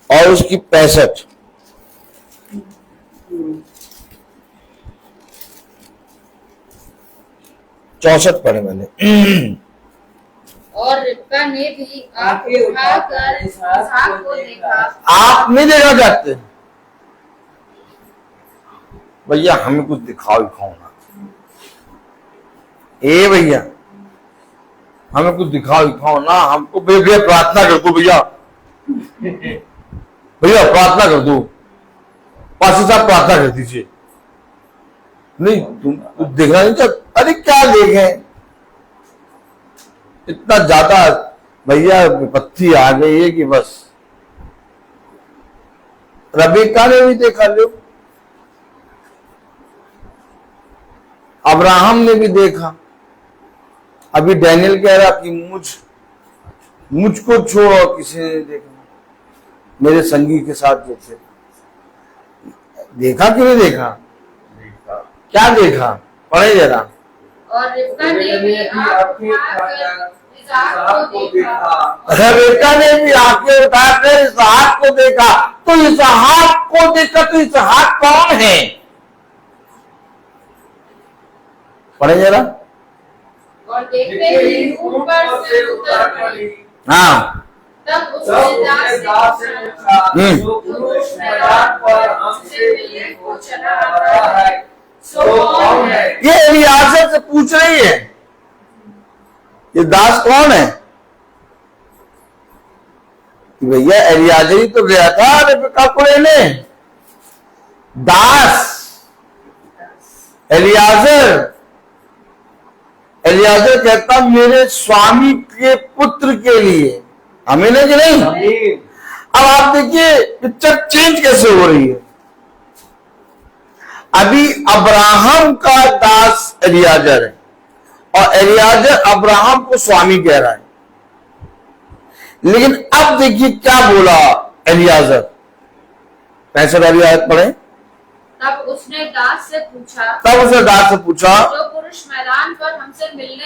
और उसकी 65 64 पढ़े मैंने। और रिबका ने भी आंख उठाकर इसहाक को देखा। आप नहीं देखना चाहते? भैया हमें कुछ दिखाओ ना। ए भैया हमें कुछ दिखाओ ना। हमको भैया प्रार्थना कर दो, भैया भैया प्रार्थना कर दो, पासी साहब प्रार्थना कर दीजिए। नहीं तुम कुछ देखना नहीं चाहते? अरे क्या देखे, इतना ज्यादा भैया विपत्ति आ गई है कि बस। रबेका ने भी देखा, लो अब्राहम ने भी देखा। अभी डैनियल कह रहा कि मुझको छोड़ो, किसी ने देखा, मेरे संगी के साथ जो थे। देखा कि नहीं देखा? क्या देखा? पढ़े जरा। और रिबका ने भी आंखें उठाकर इसहाक को देखा। रेबेका ने भी आंखें उठाकर इसहाक को देखा। तो इसहाक को देखा, तो इसहाक कौन है? पढ़े जरा। और देखते ही ऊपर से उतर पड़ी। हाँ, तब उसने दास से पूछा, जो पुरुष मैदान पर हमसे मिलने को चला आ रहा है, सो कौन है? ये एलियाजर से पूछ रही है, ये दास कौन है? कि भैया एलियाजर ही तो गया था रिबका को लेने। दास एलियाजर कहता मेरे स्वामी के पुत्र के लिए। हमें नहीं कि नहीं? अब आप देखिए पिक्चर चेंज कैसे हो रही है। अभी अब्राहम का दास एलियाजर है और एलियाजर अब्राहम को स्वामी कह रहा है। लेकिन अब देखिए क्या बोला एलियाजर। 65 वाली आयत पढ़े। तब उसने दास से पूछा, जो पुरुष मैदान पर हमसे मिलने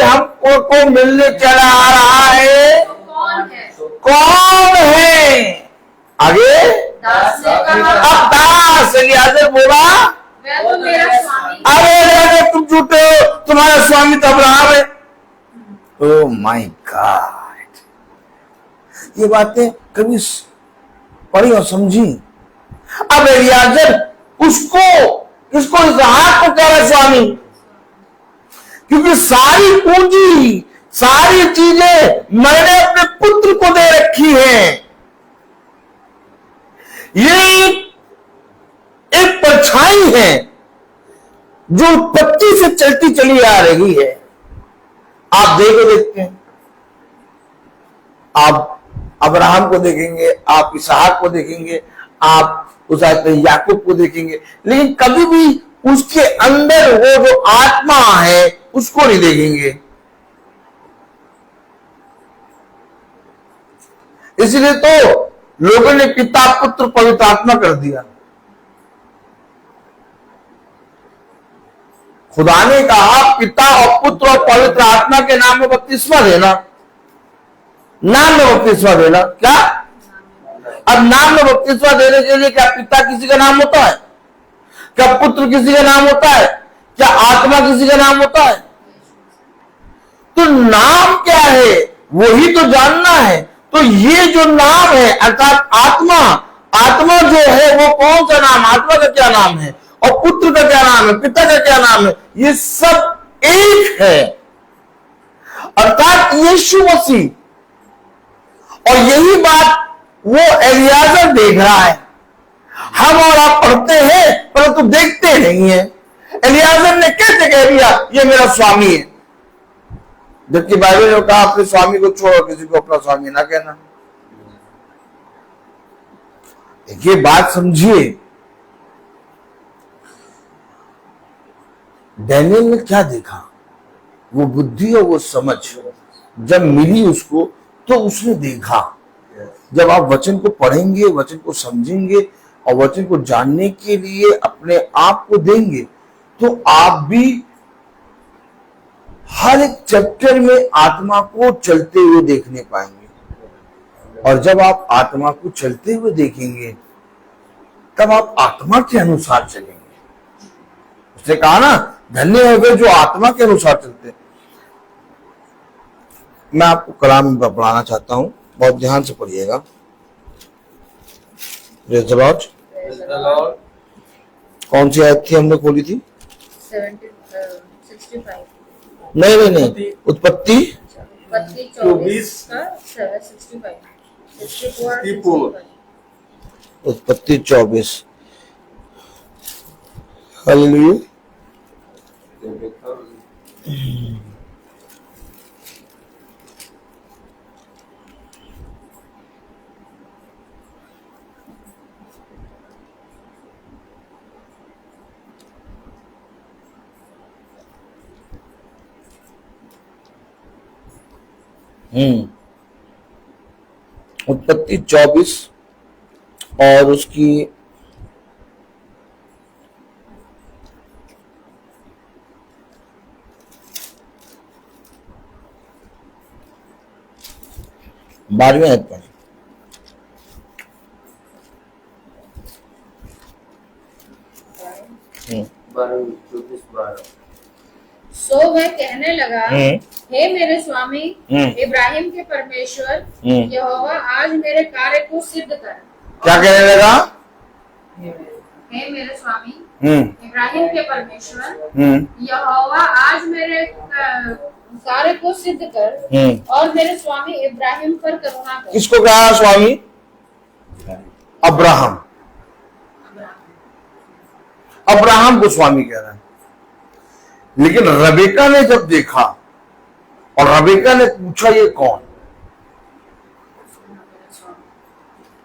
हमको मिलने चला आ रहा है, कौन है? आगे दास ने कहा, अब दास एलियाजर बोला, वह तो मेरा स्वामी। अरे एलियाजर तुम झूठे हो, तुम्हारा स्वामी तो अब्राहम है। ओ माय गॉड, ये बातें कभी पढ़ी और समझी। अब एलियाजर इसको इसहाक को कह रहा है स्वामी, क्योंकि सारी पूंजी, सारी चीजें मैंने अपने पुत्र को दे रखी है। ये एक परछाई है जो उत्पत्ति से चलती चली आ रही है। आप देखते हैं, आप अब्राहम को देखेंगे, आप इसहाक को देखेंगे, आप उस याकूब को देखेंगे, लेकिन कभी भी उसके अंदर वो जो आत्मा है उसको नहीं देखेंगे। इसलिए तो लोगों ने पिता पुत्र पवित्र आत्मा कर दिया। खुदा ने कहा पिता और पुत्र और पवित्र आत्मा के नाम में बपतिस्मा देना, नाम में बपतिस्मा देना। क्या अब नाम में बपतिस्मा देने के लिए क्या पिता किसी का नाम होता है? क्या पुत्र किसी का नाम होता है? क्या आत्मा किसी का नाम होता है? तो नाम क्या है वही तो जानना है। तो ये जो नाम है अर्थात आत्मा जो है वो कौन सा नाम, आत्मा का क्या नाम है और पुत्र का क्या नाम है, पिता का क्या नाम है, ये सब एक है, अर्थात यीशु मसीह। और यही बात वो एलियाजर देख रहा है। हम और आप पढ़ते हैं परंतु देखते नहीं है। एलियाजर ने कैसे कह दिया ये मेरा स्वामी है, जबकि बाइबल ने कहा अपने स्वामी को छोड़ो, किसी को अपना स्वामी ना कहना। ये बात समझिए, डैनियल ने क्या देखा, वो बुद्धि और वो समझ जब मिली उसको तो उसने देखा। जब आप वचन को पढ़ेंगे, वचन को समझेंगे और वचन को जानने के लिए अपने आप को देंगे तो आप भी हर एक चैप्टर में आत्मा को चलते हुए देखने पाएंगे। और जब आप आत्मा को चलते हुए देखेंगे तब आप आत्मा के अनुसार चलेंगे। उसने कहा ना, धन्य हो गए जो आत्मा के अनुसार चलते हैं। मैं आपको कलाम पढ़ाना चाहता हूं, बहुत ध्यान से पढ़िएगा। Praise the Lord. कौन सी आयत थी हमने खोली थी? 65। नहीं, उत्पत्ति 24 का 65। उत्पत्ति 24। हालेलुया। उत्पत्ति 24 और उसकी 12वीं आयत पढ़े। सो वह कहने लगा, हे मेरे स्वामी इब्राहिम के परमेश्वर यहोवा, आज मेरे कार्य को सिद्ध कर। क्या कहने लगा? हे मेरे स्वामी इब्राहिम के परमेश्वर यहोवा, आज मेरे कार्य को सिद्ध कर और मेरे स्वामी इब्राहिम पर करुणा कर। किसको कहा स्वामी? अब्राहम। अब्राहम को स्वामी कह रहा है। लेकिन रबेका ने जब देखा और रबेका ने पूछा ये कौन,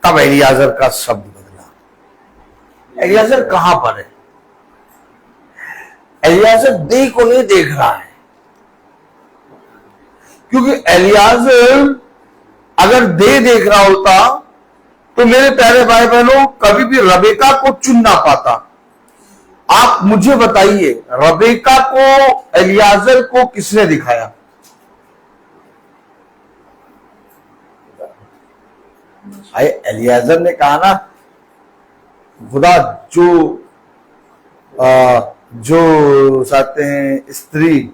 तब एलियाजर का शब्द बदला। एलियाजर कहां पर है? एलियाजर देह को नहीं देख रहा है, क्योंकि एलियाजर अगर देह देख रहा होता तो मेरे प्यारे भाई बहनों कभी भी रबेका को चुन ना पाता। आप मुझे बताइए, रबेका को एलियाजर को किसने दिखाया? एलियाजर ने कहा ना, खुदा जो चाहते हैं स्त्री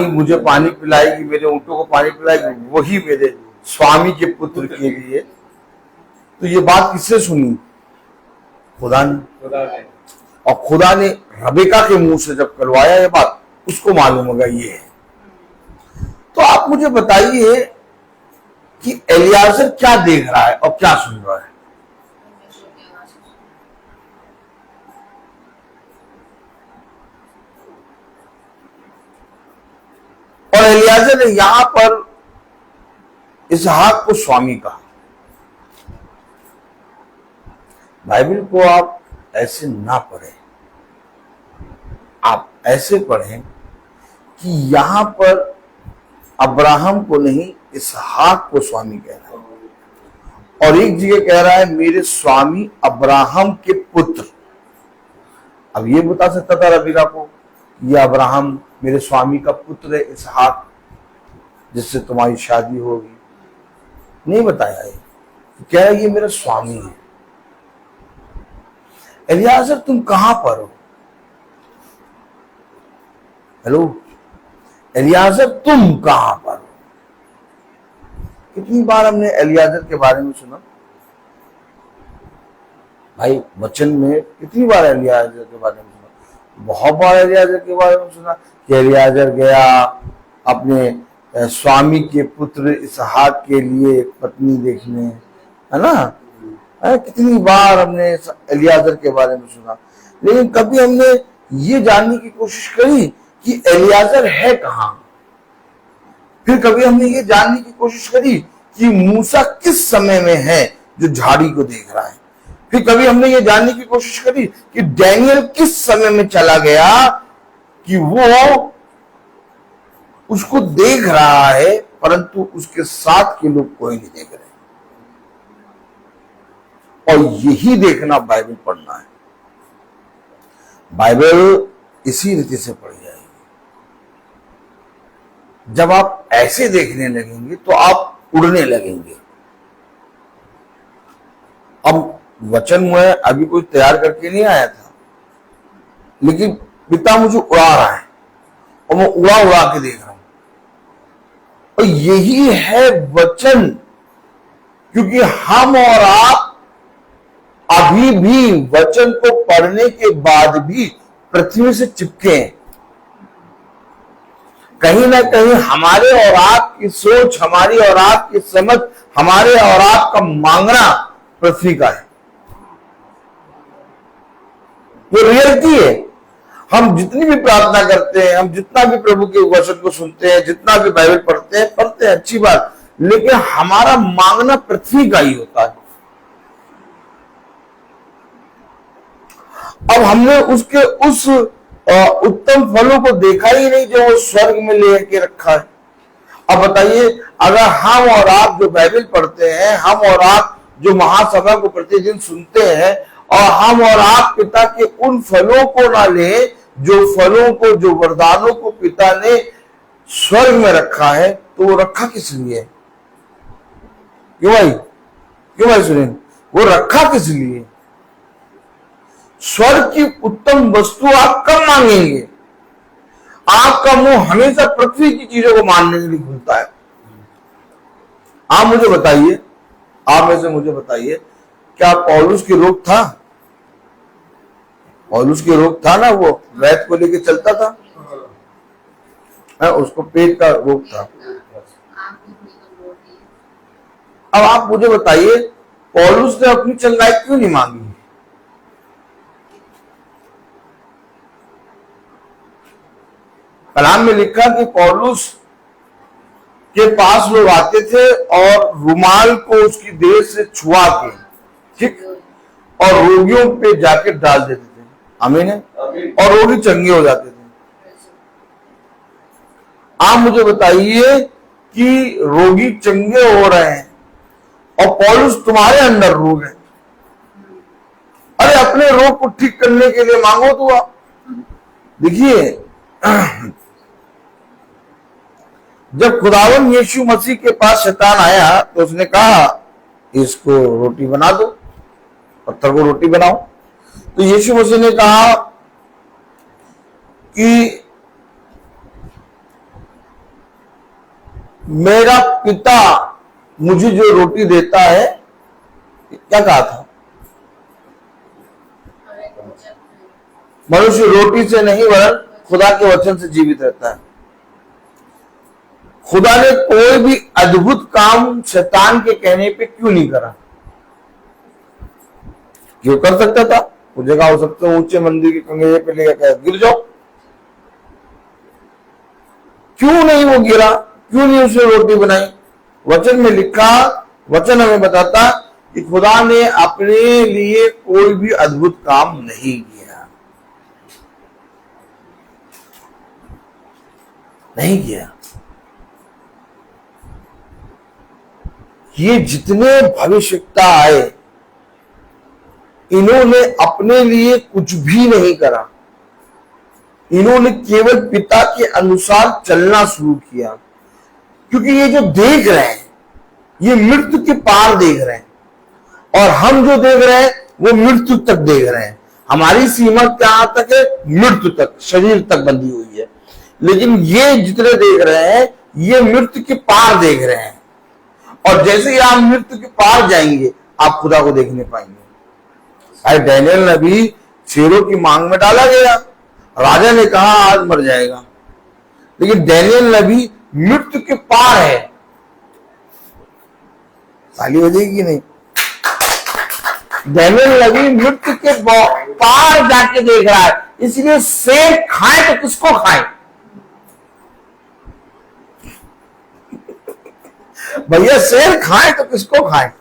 मुझे पानी पिलाएगी, मेरे ऊंटों को पानी पिलाएगी, वही मेरे स्वामी के पुत्र के लिए। तो ये बात किससे सुनी? खुदा ने। और खुदा ने रबेका के मुंह से जब करवाया ये बात, उसको मालूम होगा ये है। तो आप मुझे बताइए कि एलियाजर क्या देख रहा है और क्या सुन रहा है? और एलियाजर ने यहां पर इसहाक को स्वामी कहा। बाइबल को आप ऐसे ना पढ़ें, आप ऐसे पढ़ें कि यहां पर अब्राहम को नहीं, इसहाक को स्वामी कह रहा है। और एक जगह कह रहा है मेरे स्वामी अब्राहम के पुत्र। अब ये बता सकता था रबीका को, ये अब्राहम मेरे स्वामी का पुत्र है, इसहाक जिससे तुम्हारी शादी होगी। नहीं बताया है, कह रहा है ये मेरा स्वामी है। एलियाजर तुम कहां पर हो? हेलो एलियाजर तुम कहां पर हो? कितनी बार हमने एलियाजर के बारे में सुना भाई? वचन में कितनी बार एलियाजर के बारे में सुना? बहुत बार एलियाजर के बारे में सुना कि एलियाजर गया अपने स्वामी के पुत्र इसहाक के लिए एक पत्नी देखने, है ना? कितनी बार हमने एलियाजर के बारे में सुना, लेकिन कभी हमने ये जानने की कोशिश करी कि एलियाजर है कहां? फिर कभी हमने ये जानने की कोशिश करी कि मूसा किस समय में है जो झाड़ी को देख रहा है? फिर कभी हमने ये जानने की कोशिश करी कि डैनियल किस समय में चला गया कि वो उसको देख रहा है, परंतु उसके साथ के लोग कोई नहीं देख रहे। और यही देखना बाइबल पढ़ना है। बाइबल इसी रीति से पढ़ी जाएगी। जब आप ऐसे देखने लगेंगे तो आप उड़ने लगेंगे। अब वचन में अभी कोई तैयार करके नहीं आया था, लेकिन पिता मुझे उड़ा रहा है और मैं उड़ा उड़ा के देख रहा हूं। और यही है वचन, क्योंकि हम और आप अभी भी वचन को पढ़ने के बाद भी पृथ्वी से चिपके हैं। कहीं ना कहीं हमारे और आपकी सोच, हमारी और आपकी समझ, हमारे और आपका मांगना पृथ्वी का है। ये रियलिटी है। हम जितनी भी प्रार्थना करते हैं, हम जितना भी प्रभु के वचन को सुनते हैं, जितना भी बाइबल पढ़ते हैं अच्छी बात, लेकिन हमारा मांगना पृथ्वी का ही होता है। अब हमने उसके उस उत्तम फलों को देखा ही नहीं जो वो स्वर्ग में लेके रखा है। अब बताइए, अगर हम और आप जो बाइबल पढ़ते हैं, हम और आप जो महासभा को प्रतिदिन सुनते हैं, और हम और आप पिता के उन फलों को ना ले जो फलों को, जो वरदानों को पिता ने स्वर्ग में रखा है, तो वो रखा किस लिए? क्यों भाई सुनील, वो रखा किस लिए? स्वर्ग की उत्तम वस्तु आप कब मांगेंगे? आपका मुंह हमेशा पृथ्वी की चीजों को मानने के लिए खुलता है। आप मुझे बताइए, आप में से मुझे बताइए, क्या पौलुस की रोग था? पौलुस की रोग था ना, वो वैद को लेके चलता था, उसको पेट का रोग था। अब आप मुझे बताइए, पौलुस ने अपनी चंगाई क्यों नहीं मांगी? कलाम में लिखा कि पौलुस के पास लोग आते थे और रुमाल को उसकी देह से छुआ के, ठीक, और रोगियों पे जाके डाल देते थे। आमीन है। और रोगी चंगे हो जाते थे। आप मुझे बताइए कि रोगी चंगे हो रहे हैं और पौलुस तुम्हारे अंदर रोग है। अरे अपने रोग को ठीक करने के लिए मांगो तो आप देखिए, जब खुदावन यीशु मसीह के पास शैतान आया तो उसने कहा इसको रोटी बना दो, पत्थर को रोटी बनाओ। तो यीशु मसीह ने कहा कि मेरा पिता मुझे जो रोटी देता है, क्या कहा था? मनुष्य रोटी से नहीं वरन खुदा के वचन से जीवित रहता है। खुदा ने कोई भी अद्भुत काम शैतान के कहने पे क्यों नहीं करा? क्यों कर सकता था? वो जगह हो सकता है ऊंचे मंदिर के कंगेरे पे लेकर गिर जाओ, क्यों नहीं वो गिरा? क्यों नहीं उसे रोटी बनाई? वचन में लिखा, वचन हमें बताता कि खुदा ने अपने लिए कोई भी अद्भुत काम नहीं किया, नहीं किया। ये जितने भविष्यवक्ता आए, इन्होंने अपने लिए कुछ भी नहीं करा। इन्होंने केवल पिता के अनुसार चलना शुरू किया, क्योंकि ये जो देख रहे हैं ये मृत्यु के पार देख रहे हैं, और हम जो देख रहे हैं वो मृत्यु तक देख रहे हैं। हमारी सीमा कहां तक है? मृत्यु तक, शरीर तक बंधी हुई है। लेकिन ये जितने देख रहे हैं ये मृत्यु के पार देख रहे हैं, और जैसे ही आप मृत्यु के पार जाएंगे आप खुदा को देखने पाएंगे। अरे डैनियल नबी शेरों की मांग में डाला गया, राजा ने कहा आज मर जाएगा, लेकिन डैनियल नबी मृत्यु के पार है। ताली हो जाएगी नहीं? डैनियल नबी मृत्यु के पार जाके देख रहा है। इसलिए शेर खाए तो किसको खाए? भैया शेर खाए तो किसको खाए?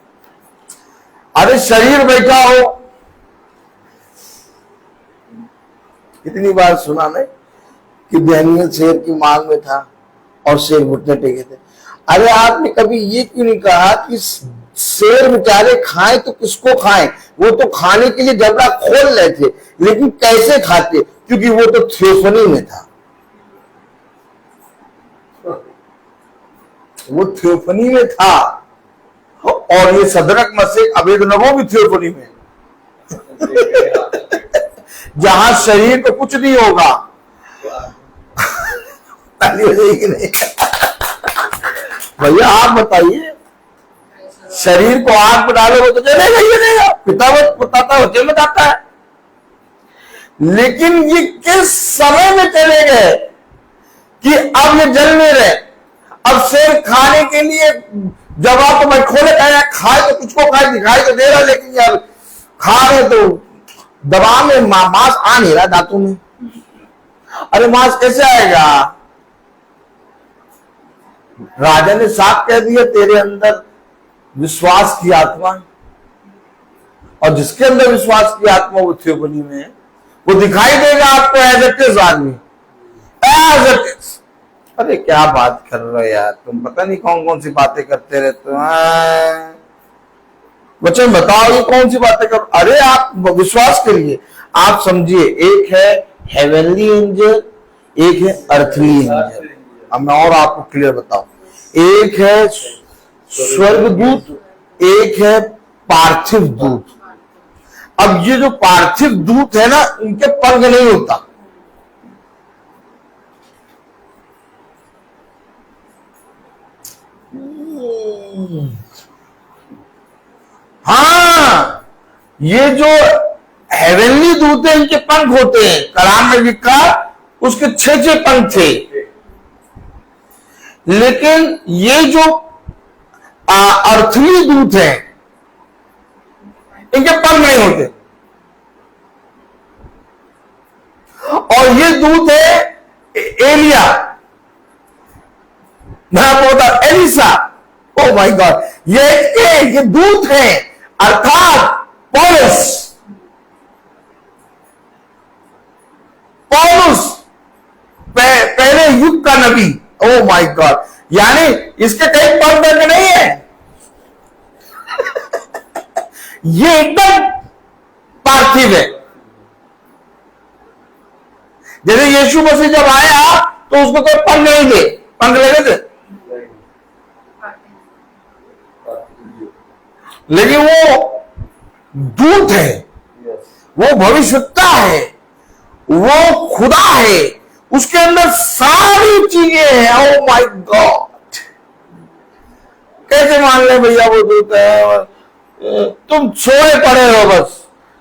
अरे शरीर बैठा हो, कितनी बार सुना मैं कि डैनियल शेर की मांग में था और शेर घुटने टेके थे। अरे आपने कभी ये क्यों नहीं कहा कि शेर बेचारे खाएं तो किसको खाएं? वो तो खाने के लिए जबड़ा खोल रहे थे, लेकिन कैसे खाते? क्योंकि वो तो थियोफनी में था, वो थियोफनी में था। और ये सदरक मसीह अबेदनगो भी थियोफनी में, जहां शरीर को कुछ नहीं होगा। हो जाएगी नहीं? भैया आप बताइए, शरीर को आग में डालोगे तो जलेगा ही जलेगा, पिता होते में जाता है। लेकिन ये किस समय में चले गए कि अब ये जल नहीं रहे? अब शेर खाने के लिए जब आप तो भाई खोले खाए तो कुछ को खाए, दिखाई तो दे रहा, लेकिन यार खा रहे तो दबा में मांस आ नहीं रहा दांतों में। अरे मांस कैसे आएगा? राजा ने साफ कह दिया तेरे अंदर विश्वास की आत्मा, और जिसके अंदर विश्वास की आत्मा वो थियोफनी में है, वो दिखाई देगा आपको एज इट इज आदमी, एज इट इज। अरे क्या बात कर रहे हो यार तुम, पता नहीं कौन कौन सी बातें करते रहते हो। बच्चे बताओ ये कौन सी बातें कर। अरे आप विश्वास करिए, आप समझिए, एक है हेवनली एंजल, एक है अर्थली एंजल। अब मैं और आपको क्लियर बताऊं, एक है स्वर्गदूत, एक है पार्थिव दूत। अब ये जो पार्थिव दूत है ना, उनके पंख नहीं होता। हाँ, ये जो हेवनली दूत है इनके पंख होते हैं। कलाम में लिखा उसके 6 पंख थे, लेकिन ये जो अर्थली दूत है इनके पंख नहीं होते। और ये दूत है एलिया, मैं आपको बता, एलिसा, ओ माय गॉड, ये दूत है, अर्थात पौलुस पहले युग का नबी। ओ माय गॉड, यानी इसके कई पंख नहीं है। ये एकदम पार्थिव है। जैसे यीशु मसीह जब आया तो उसको कोई पंख नहीं थे, पंख लगे थे, लेकिन वो दूत है, वो भविष्यवक्ता है, वो खुदा है, उसके अंदर सारी चीजें हैं। ओ माय गॉड, कैसे मान ले भैया वो दूत है? तुम सोए पड़े हो बस,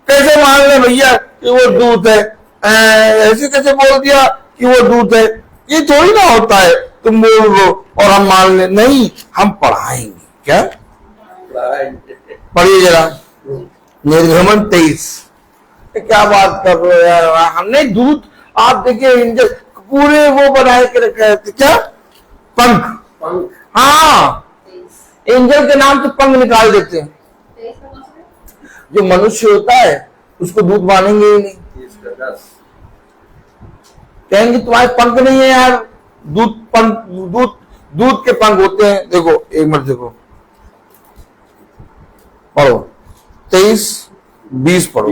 कैसे मान ले भैया कि वो दूत है? ऐसे कैसे बोल दिया कि वो दूत है? ये थोड़ी ना होता है तुम बोल दो और हम मान ले। नहीं, हम पढ़ाएंगे। क्या पढ़िए जरा, निर्गमन 23। क्या बात कर रहे हो यार, हमने दूत, आप देखिए एंजल पूरे वो बनाए के रखे थे, क्या पंख। हाँ, एंजल के नाम से पंख निकाल देते हैं। जो मनुष्य होता है उसको दूत मानेंगे ही नहीं, कहेंगे तुम्हारे पंख नहीं है यार, दूत के पंख होते हैं। देखो एक मिनट देखो, पढ़ो 23-20 पढ़ो।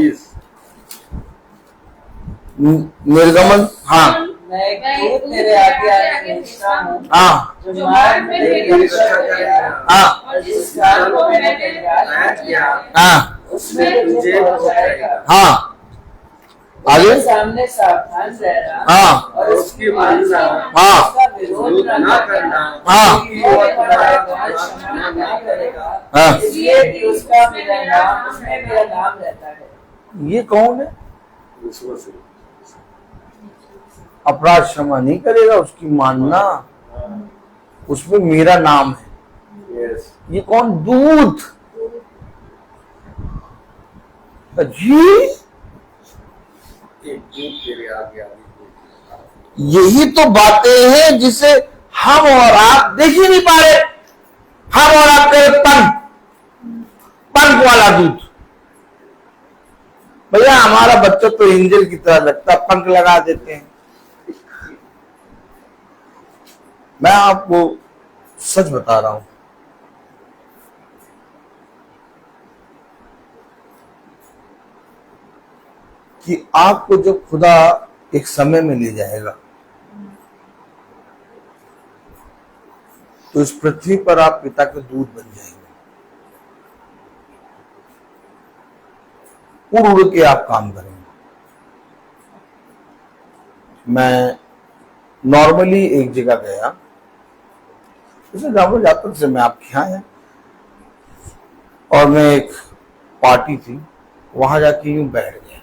निर्गमन, हाँ तेरे आगे आगे भेजता हूं, हाँ जो मार्ग में तेरी रक्षा करेगा, हाँ और जिस स्थान को मैंने तैयार किया हाँ उसमें तुझे पहुंचाएगा। हाँ, आगे सामने सावधान रहना, हाँ और उसकी मानना, हाँ उसका विरोध ना करना, हाँ ना करेगा, हाँ। इसलिए कि उसका मेरा नाम, उसमें मेरा नाम रहता है। ये कौन है? अपराध क्षमा नहीं करेगा, उसकी मानना, उसमें मेरा नाम है। ये कौन? दूत जी। यही तो बातें हैं जिसे हम और आप देख ही नहीं पा रहे। हम और आप कहे पंख वाला दूत। भैया हमारा बच्चा तो एंजल की तरह लगता, पंख लगा देते हैं। मैं आपको सच बता रहा हूं, कि आपको जब खुदा एक समय में ले जाएगा तो इस पृथ्वी पर आप पिता के दूत बन जाएंगे। उड़ उड़ के आप काम करेंगे। मैं नॉर्मली एक जगह गया, उसे जामुन जातक से मैं आपके यहाँ आया, और मैं एक पार्टी थी, वहां जाके यूं बैठ गया।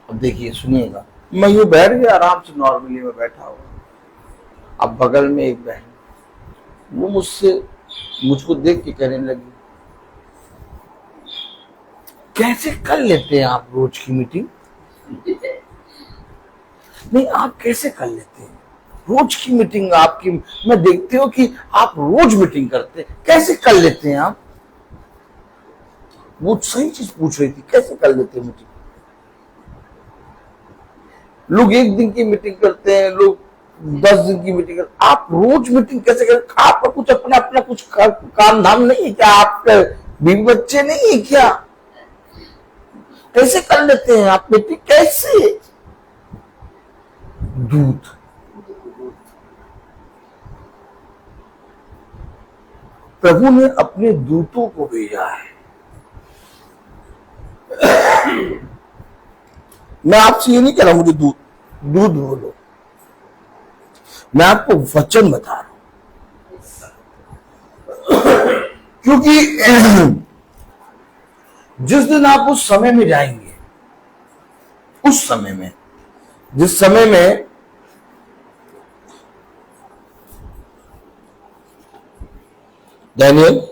अब देखिए सुनिएगा, मैं यूं बैठ गया आराम से, नॉर्मली मैं बैठा हुआ। अब बगल में एक बहन, वो मुझसे मुझको देख के कहने लगी, कैसे कर लेते हैं आप रोज की मीटिंग? नहीं, आप कैसे कर लेते हैं रोज की मीटिंग आपकी? मैं देखती हूँ कि आप रोज मीटिंग करते हैं, कैसे कर लेते हैं आप? वो सही चीज पूछ रही थी, कैसे कर लेते हैं मीटिंग? लोग 1 दिन की मीटिंग करते हैं, लोग 10 दिन की मीटिंग करते हैं, आप रोज मीटिंग कैसे करते? आपका कुछ अपना कुछ काम धाम नहीं है क्या? आपके बीवी बच्चे नहीं है क्या? कैसे कर लेते हैं आप मीटिंग? कैसे? दूध, प्रभु ने अपने दूतों को भेजा है। मैं आपसे ये नहीं कह रहा मुझे दूध दूध बोलो, मैं आपको वचन बता रहा हूं। क्योंकि जिस दिन आप उस समय में जाएंगे, उस समय में, जिस समय में दानियल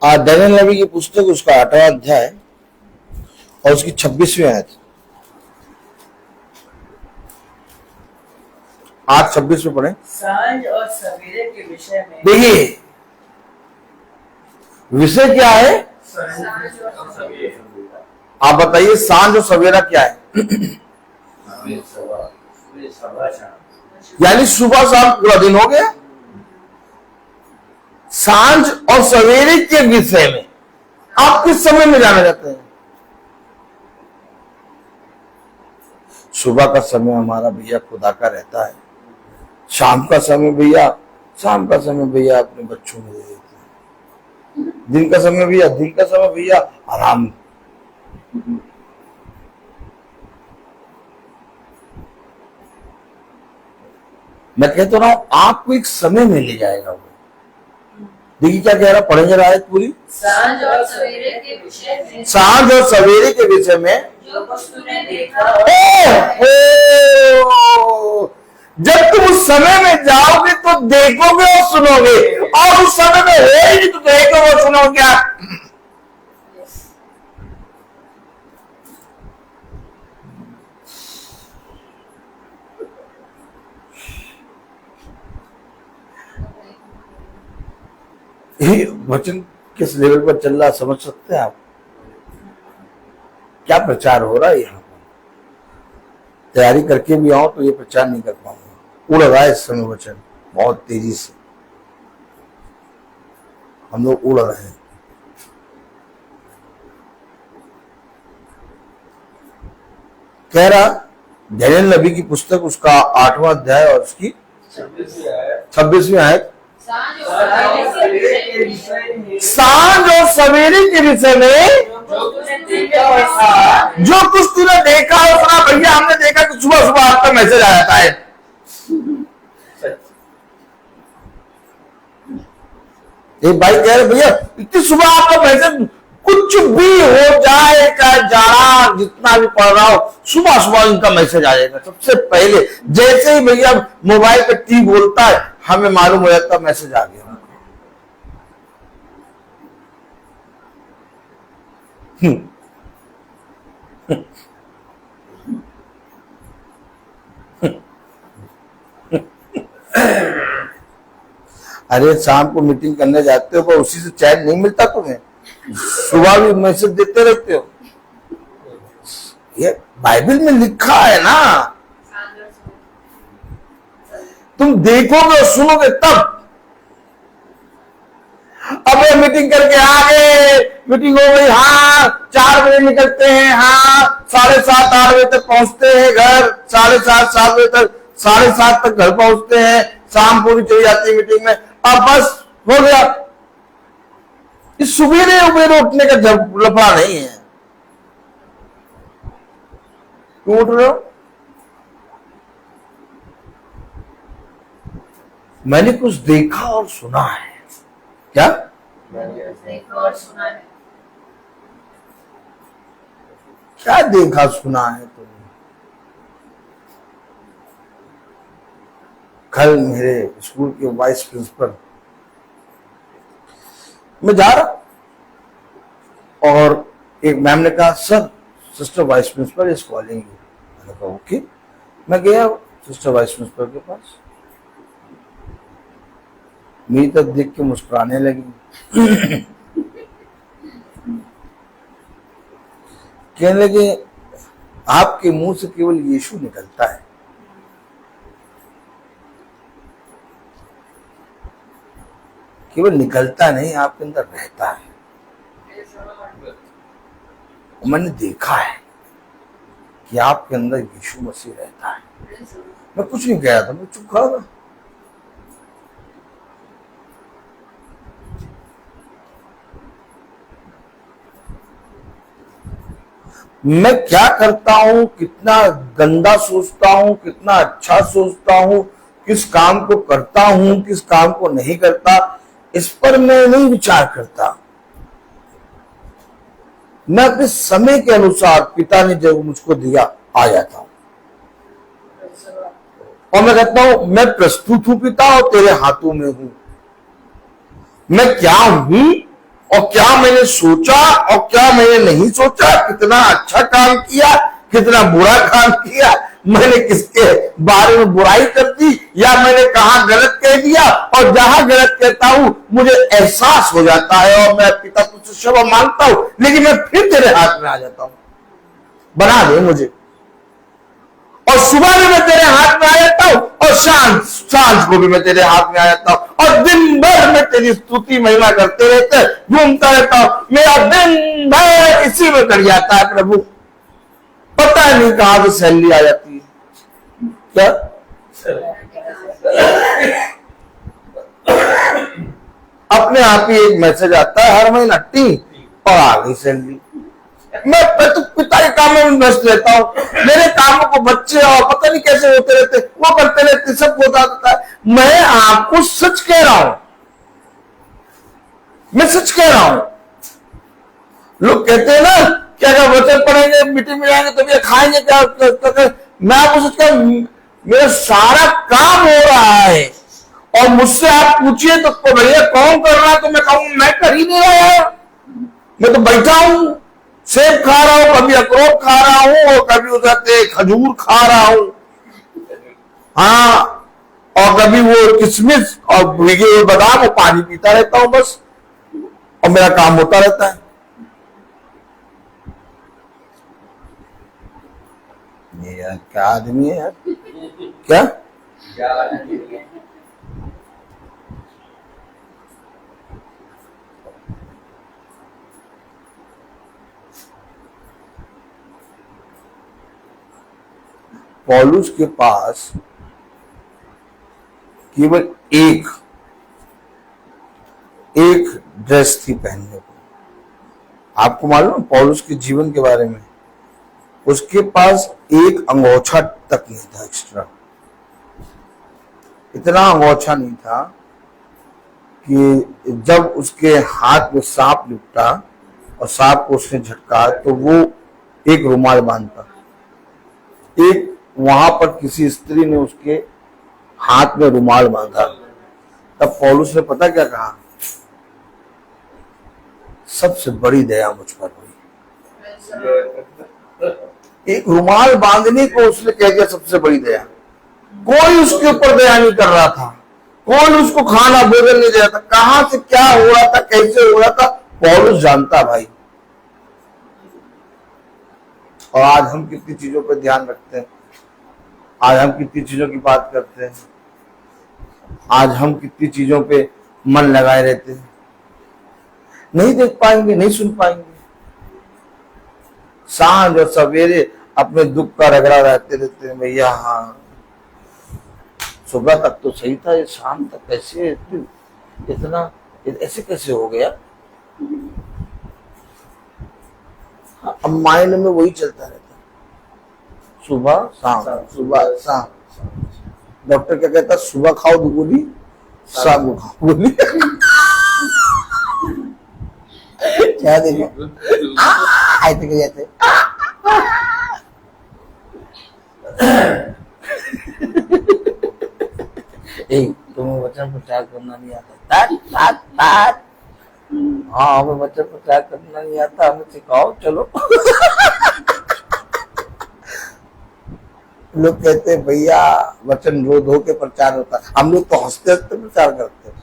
दानियल नबी की पुस्तक, उसका 8वां अध्याय और उसकी 26वीं आयत, 8:26 में पढ़े। सांझ और सवेरे के विषय में देखिए, विषय क्या है? आप बताइए, सांझ और सवेरा क्या है? यानी सुबह शाम पूरा दिन हो गया। सांझ और सवेरे के विषय में आप किस समय में जाना चाहते हैं? सुबह का समय हमारा भैया खुदा का रहता है, शाम का समय भैया अपने बच्चों में दे देते हैं, दिन का समय भैया आराम। मैं कहता रहा हूं, आपको एक समय में ले जाएगा वो। देखिए क्या कह रहा, पढ़े जरा आयत पूरी। सांझ और सवेरे के विषय में, सांझ और सवेरे के विषय में जो कुछ तूने देखा जब तुम उस समय में जाओगे तो देखोगे और सुनोगे, और उस समय में है ही तो देखोगे और सुनोगे क्या? ये वचन किस लेवल पर चल रहा समझ सकते हैं आप? क्या प्रचार हो रहा है यहाँ पर? तैयारी करके भी आओ तो ये प्रचार नहीं कर पाऊंगा। उड़ रहा है इस समय वचन बहुत तेजी से, हम लोग उड़ रहे हैं। कह रहा दानियल नबी की पुस्तक, उसका 8वां अध्याय और उसकी 26वीं आयत, सांझ और सवेरे के विषय में जो कुछ तूने देखा और सुना। भैया हमने देखा कि सुबह सुबह आपका मैसेज आ जाता है। एक भाई कह रहे, भैया इतनी सुबह आपका मैसेज, कुछ भी हो जाए, चाहे जाड़ा जितना भी पड़ रहा हो, सुबह सुबह इनका मैसेज आ जाएगा। सबसे पहले जैसे ही भैया मोबाइल पे टी बोलता है, हमें मालूम हो जाता मैसेज आ गया। अरे शाम को मीटिंग करने जाते हो पर उसी से चैन नहीं मिलता तुम्हें? सुबह भी मैसेज देते रहते हो। ये बाइबल में लिखा है ना, तुम देखोगे और सुनोगे तब। अब ये मीटिंग करके आ गए, मीटिंग हो गई, हाँ 4 बजे निकलते हैं, हाँ 7:30 8 बजे तक पहुंचते हैं घर, 7:30 7 बजे तक 7:30 तक घर पहुंचते हैं, शाम पूरी चली जाती है मीटिंग में। अब बस हो गया। इस सुबेरे उबेरे उठने का लफड़ा नहीं है। क्यों उठ रहे हो? मैंने कुछ देखा और सुना है। क्या? देखा और सुना है। क्या देखा सुना है तुमने? कल मेरे स्कूल के वाइस प्रिंसिपल, मैं जा रहा और एक मैम ने कहा, sir sister vice principal is calling you. मैंने कहा ओके। मैं गया सिस्टर वाइस प्रिंसिपल के पास, मेरी तरफ देख के मुस्कुराने लगी। कहने लगे, आपके मुंह से केवल यीशु निकलता है। केवल निकलता नहीं, आपके अंदर रहता है। मैंने देखा है कि आपके अंदर यीशु मसीह रहता है। मैं कुछ नहीं कह रहा था, मैं चुप खड़ा था। मैं क्या करता हूं, कितना गंदा सोचता हूं, कितना अच्छा सोचता हूं, किस काम को करता हूं, किस काम को नहीं करता, इस पर मैं नहीं विचार करता। मैं अपने समय के अनुसार पिता ने जो मुझको दिया आ जाता हूं और मैं कहता हूं, मैं प्रस्तुत हूं पिता और तेरे हाथों में हूं। मैं क्या हूं और क्या मैंने सोचा और क्या मैंने नहीं सोचा, कितना अच्छा काम किया, कितना बुरा काम किया, मैंने किसके बारे में बुराई कर दी या मैंने कहा गलत कह दिया, और जहां गलत कहता हूं मुझे एहसास हो जाता है और मैं पिता तुझसे क्षमा मांगता हूं, लेकिन मैं फिर तेरे हाथ में आ जाता हूं। बना दे मुझे। और सुबह भी मैं तेरे हाथ में आ जाता हूं और सांझ को भी मैं तेरे हाथ में आ जाता हूं और दिन भर में तेरी स्तुति महिमा करते रहते घूमता रहता हूं। मेरा दिन भर इसी में कट जाता है प्रभु, पता नहीं कहां से सैलरी आ जाती है। क्या अपने आप ही एक मैसेज आता है हर महीना टी और आ गई सैलरी। मैं तो पिता के काम में व्यस्त रहता हूँ, मेरे कामों को बच्चे और पता नहीं कैसे होते रहते, वो करते रहते, सब होता रहता है। मैं आपको सच कह रहा हूं, मैं सच कह रहा हूं। लोग कहते हैं ना क्या क्या वचन पढ़ेंगे, मीटिंग में जाएंगे तो ये खाएंगे क्या, मैं आपको सच कह, मेरा सारा काम हो रहा है और मुझसे आप पूछिए तो भैया कौन कर रहा है, तो मैं कहूँ मैं कर ही नहीं रहा, मैं तो बैठा हूं, सेब खा रहा हूं, कभी अखरोट खा रहा हूं और कभी उधर खजूर खा रहा हूं, हाँ, और कभी वो किशमिश और भीगे हुए बादाम और पानी पीता रहता हूं बस, और मेरा काम होता रहता है। ये यार क्या आदमी है यार, क्या पौलुस के पास केवल एक ड्रेस थी पहनने को। आपको मालूम है पौलुस के जीवन के बारे में, उसके पास एक अंगोछा तक नहीं था एक्स्ट्रा। इतना अंगोछा नहीं था कि जब उसके हाथ में सांप लिपटा और सांप को उसने झटका तो वो एक रुमाल बांधता, एक वहां पर किसी स्त्री ने उसके हाथ में रुमाल बांधा। तब पौलुस ने पता क्या कहा, सबसे बड़ी दया मुझ पर हुई। एक रुमाल बांधने को उसने कह दिया सबसे बड़ी दया। कोई उसके ऊपर दया नहीं कर रहा था, कौन उसको खाना भोजन नहीं दे रहा था, कहां से क्या हो रहा था, कैसे हो रहा था, पौलुस जानता भाई। और आज हम कितनी चीजों पर ध्यान रखते हैं, आज हम कितनी चीजों की बात करते हैं, आज हम कितनी चीजों पे मन लगाए रहते हैं, नहीं देख पाएंगे, नहीं सुन पाएंगे। सांझ और सवेरे अपने दुख का रगड़ा रहते रहते हैं भैया। हाँ, सुबह तक तो सही था, ये शाम तक कैसे इतना ऐसे कैसे हो गया। हाँ, अब माइंड में वही चलता रहता, सुबह शाम, सुबह शाम। डॉक्टर क्या कहता, सुबह खाओ दुगुनी, शाम को खाओ दुगुनी। क्या देखो ऐसे तुम्हें वचन प्रचार करना नहीं आता। हाँ, हमें वचन प्रचार करना नहीं आता, हमें सिखाओ चलो। लोग कहते हैं भैया वचन रो धो के प्रचार होता है, हम लोग तो हंसते हंसते प्रचार करते हैं।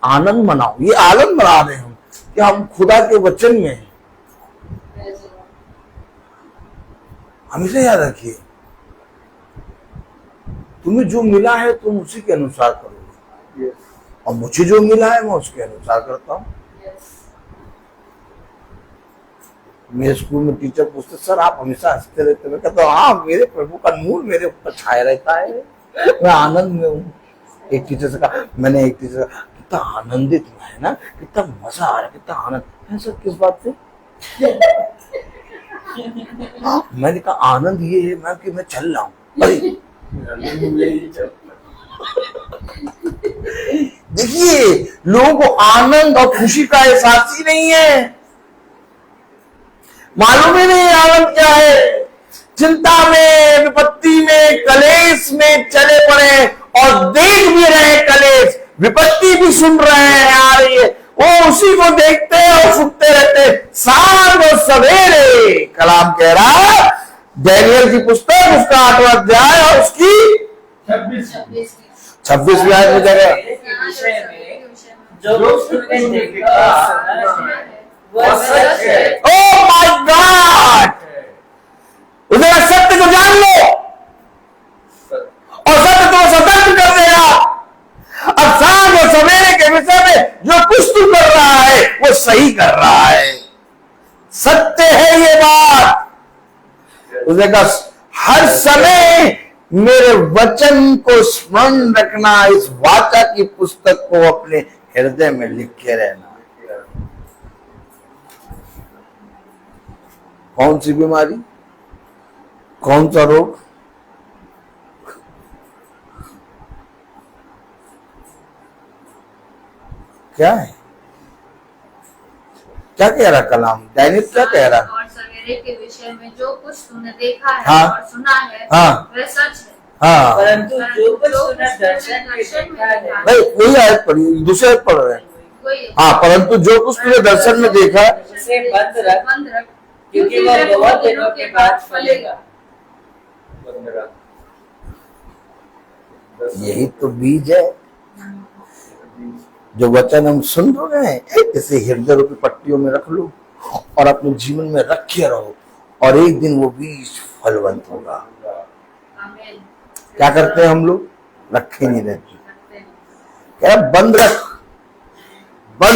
आनंद मनाओ, ये आनंद मना रहे हम कि हम खुदा के वचन में हैं। हमेशा याद रखिए, तुम्हें जो मिला है तुम उसी के अनुसार करोगे, और मुझे जो मिला है मैं उसके अनुसार करता हूँ। मेरे स्कूल में टीचर पूछते, सर आप हमेशा हंसते रहते, मैं कहता हूँ हाँ, मेरे प्रभु का नूर मेरे ऊपर छाया रहता है, मैं आनंद में हूँ। एक टीचर से कहा, मैंने एक टीचर से कहा, कितना आनंदित है ना, कितना मजा आ रहा है, कितना आनंद है सर, किस बात से? मैंने कहा आनंद ये है मैम कि मैं चल रहा हूँ। देखिए, लोगों को आनंद और खुशी का एहसास ही नहीं है, मालूम ही नहीं आनंद क्या है। चिंता में, विपत्ति में, कलेश में चले पड़े, और देख भी रहे कलेश, विपत्ति भी सुन रहे हैं आ रही है, वो उसी को देखते और सुनते रहते शाम और सवेरे। कलाम कह रहा, डैनियल की पुस्तक उसका 8वां अध्याय और उसकी 26वीं आयत में जगह, जो तुमने देखा वह सच है। ओह माय गॉड, उधर सत्य को जान लो और सत्य तो स्वतंत्र कर देगा। अब शाम और सवेरे के विषय में जो कुछ तू कर रहा है वो सही कर रहा है, सत्य है ये बात। उसने कहा हर समय मेरे वचन को स्मरण रखना, इस वाचा की पुस्तक को अपने हृदय में लिखे रहना। कौन सी बीमारी, कौन सा रोग, क्या है, क्या कह रहा कलाम, दैनिक क्या कह रहा? और सवेरे के विषय में जो कुछ तूने देखा है हाँ, और सुना है, हाँ, वह सच है। हाँ, परंतु जो कुछ तूने दर्शन में देखा है, नहीं वही आयत पढ़ी, दूसरे आयत पढ़ रहे हैं। हाँ, परंतु जो कुछ तूने दर्शन में देखा उसे बंद रख, क्योंकि वह बहुत दिनों के बाद फलेगा। यही तो बीज है जो वचन हम सुन रहे हैं, इसे हृदय रूपी पट्टियों में रख लो और अपने जीवन में रखे रहो, और एक दिन वो बीज फलवंत होगा। क्या करते हैं हम लोग, रखे नहीं रहते, क्या बंद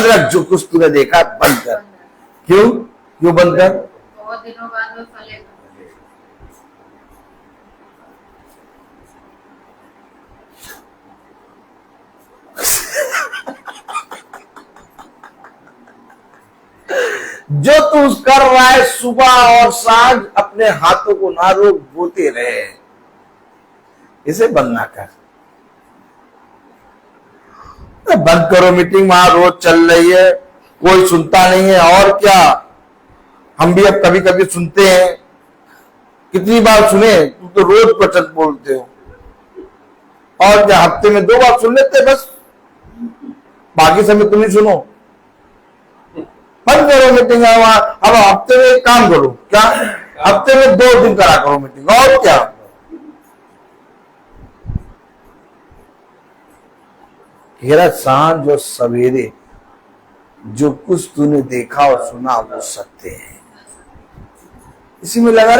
रख जो कुछ तूने देखा बंद कर। क्यों बंद कर? बहुत दिनों बाद वो फलेगा। जो तू कर रहा है सुबह और सांझ, अपने हाथों को ना रोक, बोते रहे, इसे बंद ना कर। बंद करो मीटिंग, वहां रोज चल रही है, कोई सुनता नहीं है, और क्या, हम भी अब कभी कभी सुनते हैं। कितनी बार सुने, तुम तो रोज वचन बोलते हो, और क्या हफ्ते में 2 बार सुन लेते बस, बाकी समय तुम ही सुनो। बंद करो मीटिंग, अब हफ्ते में एक काम करो, क्या हफ्ते में 2 दिन करा करो मीटिंग, और क्या। कह रहा सांझ और सवेरे जो कुछ तूने देखा और सुना वो सत्य है। इसी में लगा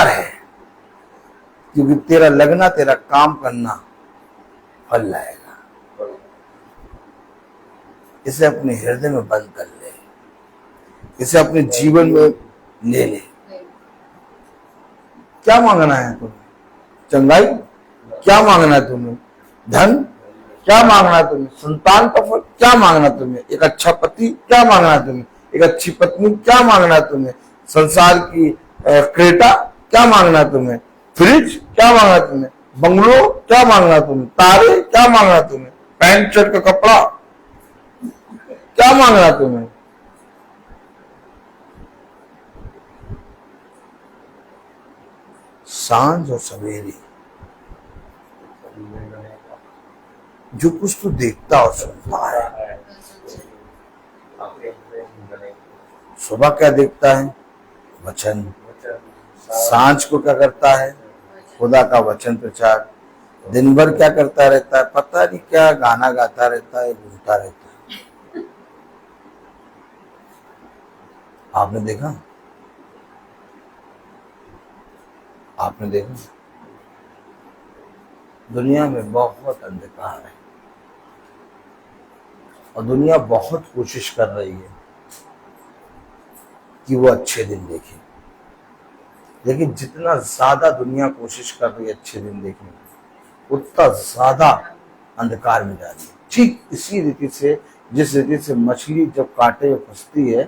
रहे क्योंकि तेरा लगना, तेरा काम करना फल लाएगा। इसे अपने हृदय में बंद कर ले, इसे अपने जीवन में ले ले। क्या मांगना है तुम्हें? चंगाई? क्या मांगना है तुम्हें? धन? क्या मांगना है तुम्हें? संतान का फल? क्या मांगना है तुम्हें? एक अच्छा पति? क्या मांगना है तुम्हें? एक अच्छी पत्नी? क्या मांगना है तुम्हें? संसार की क्रेटा? क्या मांगना है तुम्हें? फ्रिज? क्या मांगना है तुम्हें? बंगलो? क्या मांगना है तुम्हें? तारे? क्या मांगना है तुम्हें? पैंट शर्ट का कपड़ा? क्या मांगना है तुम्हें? सांझ और सवेरे जो कुछ तू देखता और सुनता है, सुबह क्या देखता है? वचन। सांझ को क्या करता है? खुदा का वचन प्रचार। दिन भर क्या करता रहता है? पता नहीं क्या गाना गाता रहता है, घूमता रहता है। आपने देखा? दुनिया में बहुत अंधकार है और दुनिया बहुत कोशिश कर रही है कि वो अच्छे दिन देखे, लेकिन जितना ज्यादा दुनिया कोशिश कर रही है अच्छे दिन देखने की, उतना ज्यादा अंधकार में जा रही है। ठीक इसी रीति से, जिस रीति से मछली जब कांटे में फंसती है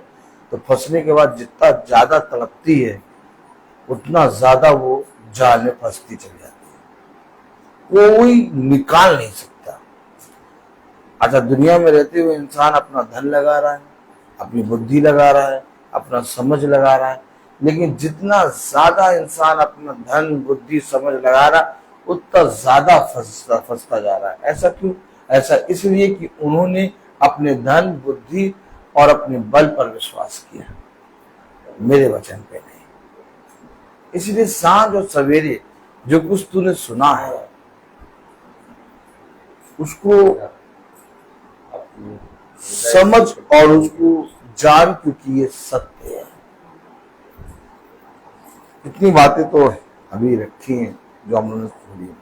तो फंसने के बाद जितना ज्यादा तड़पती है उतना ज्यादा वो जाल में फंसती चली जाती है, कोई निकाल नहीं सकता। अच्छा, दुनिया में रहते हुए इंसान अपना धन लगा रहा है, अपनी बुद्धि लगा रहा है, अपना समझ लगा रहा है, लेकिन जितना ज्यादा इंसान अपना धन, बुद्धि, समझ लगा रहा है उतना ज्यादा फंसता जा रहा है। ऐसा क्यों? ऐसा इसलिए कि उन्होंने अपने धन, बुद्धि और अपने बल पर विश्वास किया, मेरे वचन पे नहीं। इसलिए सांझ और सवेरे जो कुछ तूने सुना है उसको समझ और उसको जान, क्योंकि ये सत्य है। इतनी बातें तो अभी रखी हैं जो हम लोगों ने सुनी।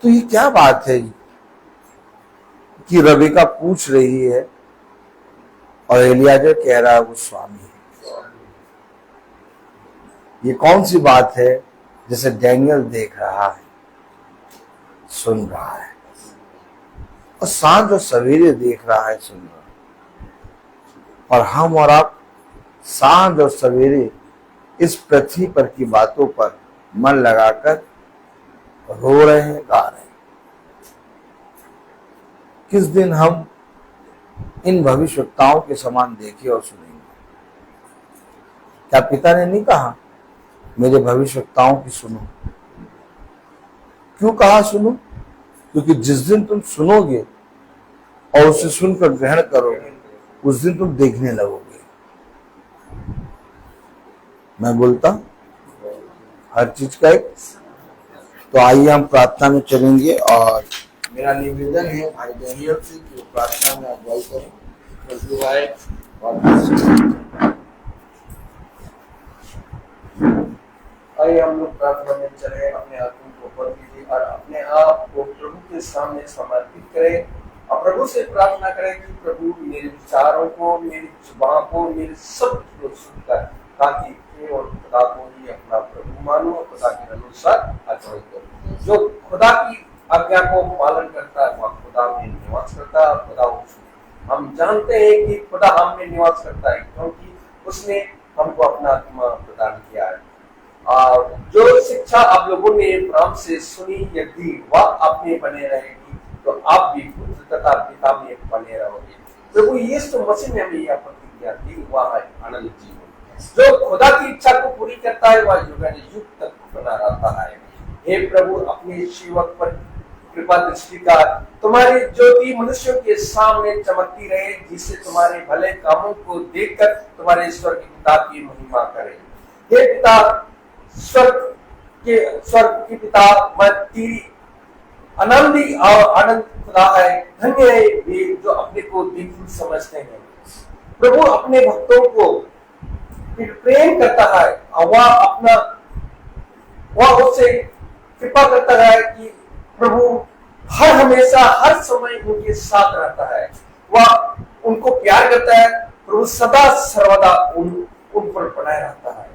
तो ये क्या बात है कि रेबेका पूछ रही है और एलियाजर कह रहा है वो स्वामी है? ये कौन सी बात है जिसे डैनियल देख रहा है, सुन रहा है, और सांझ और सवेरे देख रहा है, सुन रहा है। और हम और आप सांझ और सवेरे इस पृथ्वी पर की बातों पर मन लगाकर रो रहे हैं, गा रहे हैं। किस दिन हम इन भविष्यवक्ताओं के समान देखे और सुनेंगे? क्या पिता ने नहीं कहा मेरे भविष्यवक्ताओं की सुनो? क्यों कहा सुनो? क्योंकि जिस दिन तुम सुनोगे और उसे सुनकर ग्रहण करोगे उस दिन तुम देखने लगोगे। मैं बोलता हर चीज का एक। तो आइए हम प्रार्थना में चलेंगे और मेरा निवेदन है भाई डैनियल से कि वो प्रार्थना में अगुवाई करें। आइए हम लोग प्रार्थना में चले, अपने आत्मा को खोल दीजिए और अपने आप को प्रभु के सामने समर्पित करें और प्रभु से प्रार्थना करें कि प्रभु मेरे विचारों को, मेरी जुबान को, मेरे सब को सुनकर, ताकि केवल खुदा को ही अपना प्रभु मानो और खुदा के अनुसार आचरण करूं। जो खुदा की आज्ञा को पालन करता है वह खुदा में निवास करता है। खुदा उसमें, हम जानते हैं कि खुदा हम में निवास करता है क्योंकि उसने हमको अपना आत्मा प्रदान किया है। और जो शिक्षा आप लोगों ने अब्राहम से सुनी, यदि वह आप में बने रहेगी तो आप भी पुत्र तथा पिता में बने रहोगे। प्रभु यीशु मसीह ने हमें यह प्रतिज्ञा दी, वह है अनंत जीवन। जो खुदा की इच्छा को पूरी करता है वह युग तक बना रहता है। हे प्रभु, अपने सेवक पर कृपा दृष्टि का तुम्हारी ज्योति मनुष्यों के सामने चमकती रहे, जिससे तुम्हारे भले कामों को देखकर तुम्हारे ईश्वर के पिता की महिमा करे। हे पिता, स्वर्ग की पिता, मैं तेरी आनंद खुदा है। धन्य है वे जो अपने को दीनहीन समझते हैं। प्रभु अपने भक्तों को प्रेम करता है और वह उससे कृपा करता है कि प्रभु हर हमेशा हर समय उनके साथ रहता है। वह उनको प्यार करता है। प्रभु सदा सर्वदा उन पर बनाए रहता है।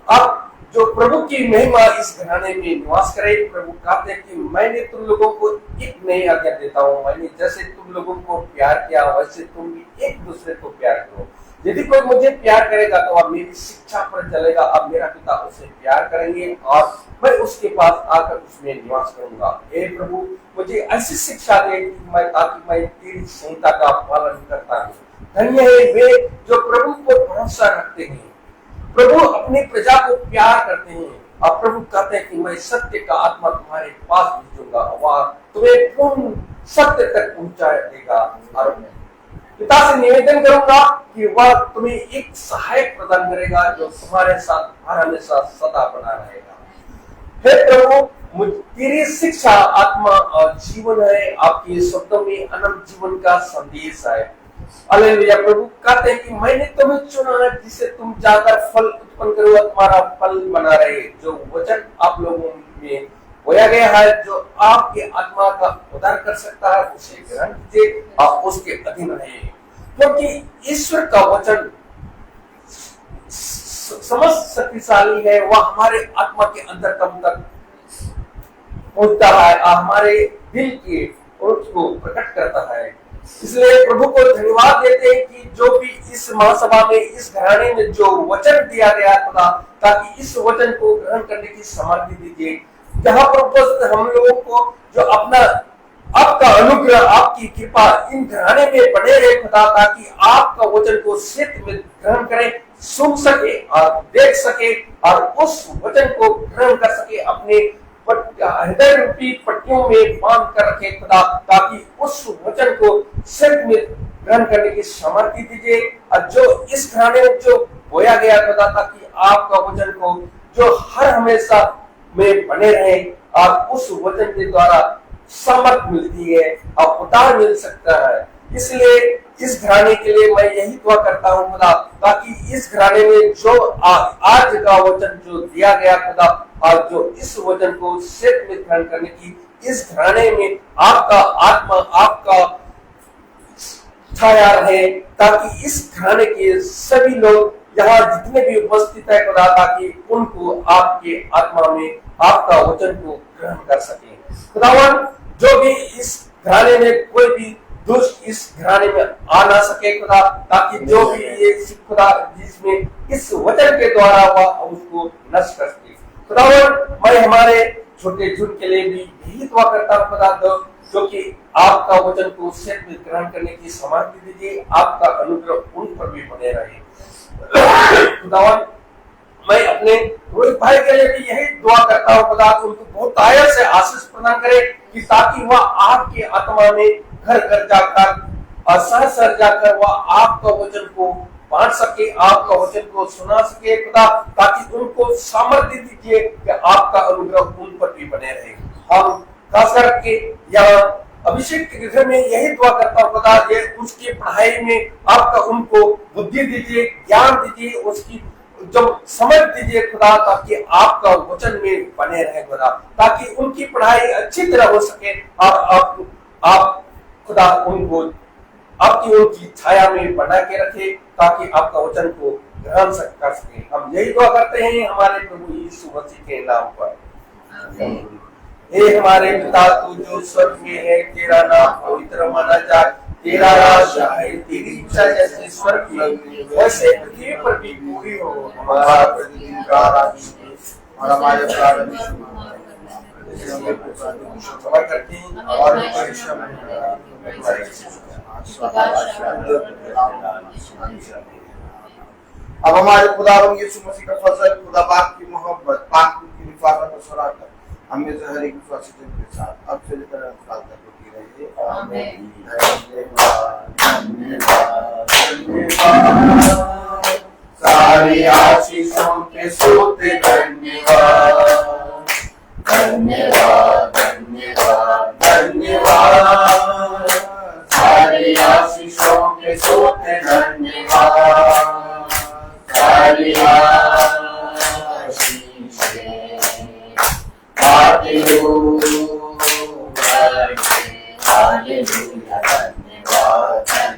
अब जो प्रभु की महिमा इस घराने में निवास करे। प्रभु कहते हैं कि मैंने तुम लोगों को एक नई आज्ञा देता हूँ, मैंने जैसे तुम लोगों को प्यार किया वैसे तुम भी एक दूसरे को प्यार करो। यदि कोई मुझे प्यार करेगा तो वह मेरी शिक्षा पर चलेगा। अब मेरा पिता उसे प्यार करेंगे और मैं उसके पास आकर उसमें निवास करूंगा। हे प्रभु, मुझे ऐसी शिक्षा दे ताकि मैं तेरी संहिता का पालन करता हूँ। धन्य है वे जो प्रभु को भरोसा रखते हैं। प्रभु अपनी प्रजा को प्यार करते हैं और प्रभु कहते हैं कि मैं सत्य का आत्मा तुम्हारे पास भेजूंगा, वह तुम्हें पूर्ण सत्य तक पहुंचा देगा। और पिता से निवेदन करूंगा कि वह तुम्हें एक सहायक प्रदान करेगा जो तुम्हारे साथ हर हमेशा सदा बना रहेगा। हे प्रभु, तेरी शिक्षा आत्मा और जीवन है। आपके शब्दों में अनंत जीवन का संदेश है। हालेलुया। प्रभु कहते हैं कि मैंने तुम्हें चुना है जिससे तुम जाकर फल उत्पन्न करो, तुम्हारा फल बना रहे। जो वचन आप लोगों में बोया गया है, जो आपके आत्मा का उद्धार कर सकता है, उसे ग्रहण कीजिए और उसके अधीन रहिए। क्योंकि ईश्वर का वचन समस्त शक्तिशाली है। वह हमारे आत्मा के अंदर कब तक पहुंचता है और हमारे दिल के को प्रकट करता है। इसलिए प्रभु को धन्यवाद देते हैं कि जो भी इस महासभा में, इस घराने में जो वचन दिया गया खुदा, ताकि इस वचन को ग्रहण करने की सामर्थ्य दीजिए। जहाँ पर उपस्थित हम लोगों को जो अपना आपका अनुग्रह, आपकी कृपा इन घराने में बने रहे खुदा, ताकि आपका वचन को सत्य में ग्रहण करें, सुन सके और देख सके और उस वचन को ग्रहण कर सके, अपने हृदय रूपी पट्टियों में बांध कर रखे खुदा, ताकि उस वचन को सत्य में ग्रहण करने की सामर्थ्य दीजिए। और जो इस घराने में जो बोया गया खुदा, ताकि आपका वचन को जो हर हमेशा में बने रहे और उस वचन के द्वारा सामर्थ मिलती है और उद्धार मिल सकता है। इसलिए इस घराने के लिए मैं यही दुआ करता हूँ खुदा, ताकि इस घराने में जो आज का वचन जो दिया गया खुदा, और जो इस वचन को सत्य में ग्रहण करने की इस घराने में आपका आत्मा, आपका छाया रहे, ताकि इस घराने के सभी लोग यहाँ जितने भी उपस्थित है खुदा, ताकि उनको आपके आत्मा में आपका वचन को ग्रहण कर सके। खुदावन, जो भी इस घराने में कोई भी दुष्ट इस घराने में आ ना सके खुदा, ताकि जो भी ये खुदा जिसमें इस वचन के द्वारा वह उसको नष्ट कर सके। खुदावन, मैं हमारे छोटे झुंड के लिए भी यही दुआ करता हूँ खुदा, जो कि आपका वचन को सत्य में ग्रहण करने की सामर्थ्य दीजिए, आपका अनुग्रह उन पर भी बने रहे। खुदावन, मैं अपने रोहित भाई के लिए भी यही दुआ करता हूँ खुदा, उनको बहुत आयत से आशीष प्रदान करे, कि ताकि वह आपके आत्मा में घर घर जाकर और शहर शहर जाकर वह आपका वचन को बांट सके, आपका वचन को सुना सके खुदा, ताकि उनको सामर्थ्य दीजिए कि आपका अनुग्रह उन पर भी बने रहे। हम खास करके यहाँ अभिषेक के घर में यही दुआ करता हूँ खुदा, ये उसकी पढ़ाई में आपका उनको बुद्धि दीजिए, ज्ञान दीजिए, उसकी जब समझ दीजिए खुदा, ताकि आपका वचन में बने रहे खुदा, ताकि उनकी पढ़ाई अच्छी तरह हो सके और आप खुदा उनको आपकी उनकी छाया में बना के रखे, ताकि आपका वचन को ग्रहण कर सके। हम यही दुआ करते हैं हमारे प्रभु यीशु मसीह के नाम पर। हे हमारे पिता, तू जो स्वर्ग में है, तेरा नाम पवित्र माना जाए, तेरा राज आए, तेरी इच्छा जैसे स्वर्ग में वैसे पृथ्वी पर भी पूरी हो। हमारा प्रतिदिन का आहार और हमारे अपराध क्षमा करते हैं और अब हमारे खुदावंद यीशु मसीह का फजल, खुदा बाप की मोहब्बत, पाक की हिफाजत और शराफत हमें से हर एक विश्वासी के साथ अब से लेकर अंत तक होती रहे। आमीन। सारी आशीषों के सूत्र धन्यवाद।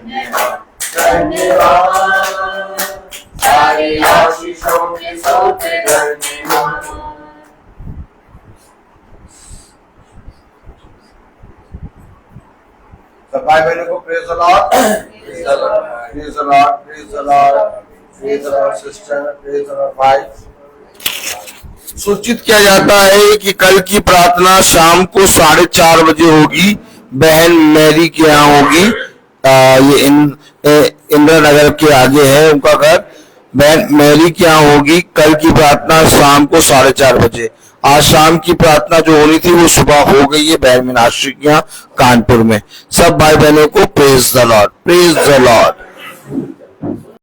धन्यवाद धन्यवाद सारी आशीषों के सौते धन्यवाद। सब भाई बहनों को praise the Lord, praise the Lord, praise the Lord, praise the Lord, praise the Lord sister, praise the Lord भाई। सूचित किया जाता है कि कल की प्रार्थना शाम को 4:30 बजे होगी। बहन मैरी के यहाँ होगी। ये इंदिरा नगर के आगे है उनका घर। बहन मैरी के यहाँ होगी। कल की प्रार्थना शाम को 4:30 बजे। आज शाम की प्रार्थना जो होनी थी वो सुबह हो गई है बहन मीनाक्षी के यहाँ कानपुर में। सब भाई बहनों को praise the Lord, praise the Lord.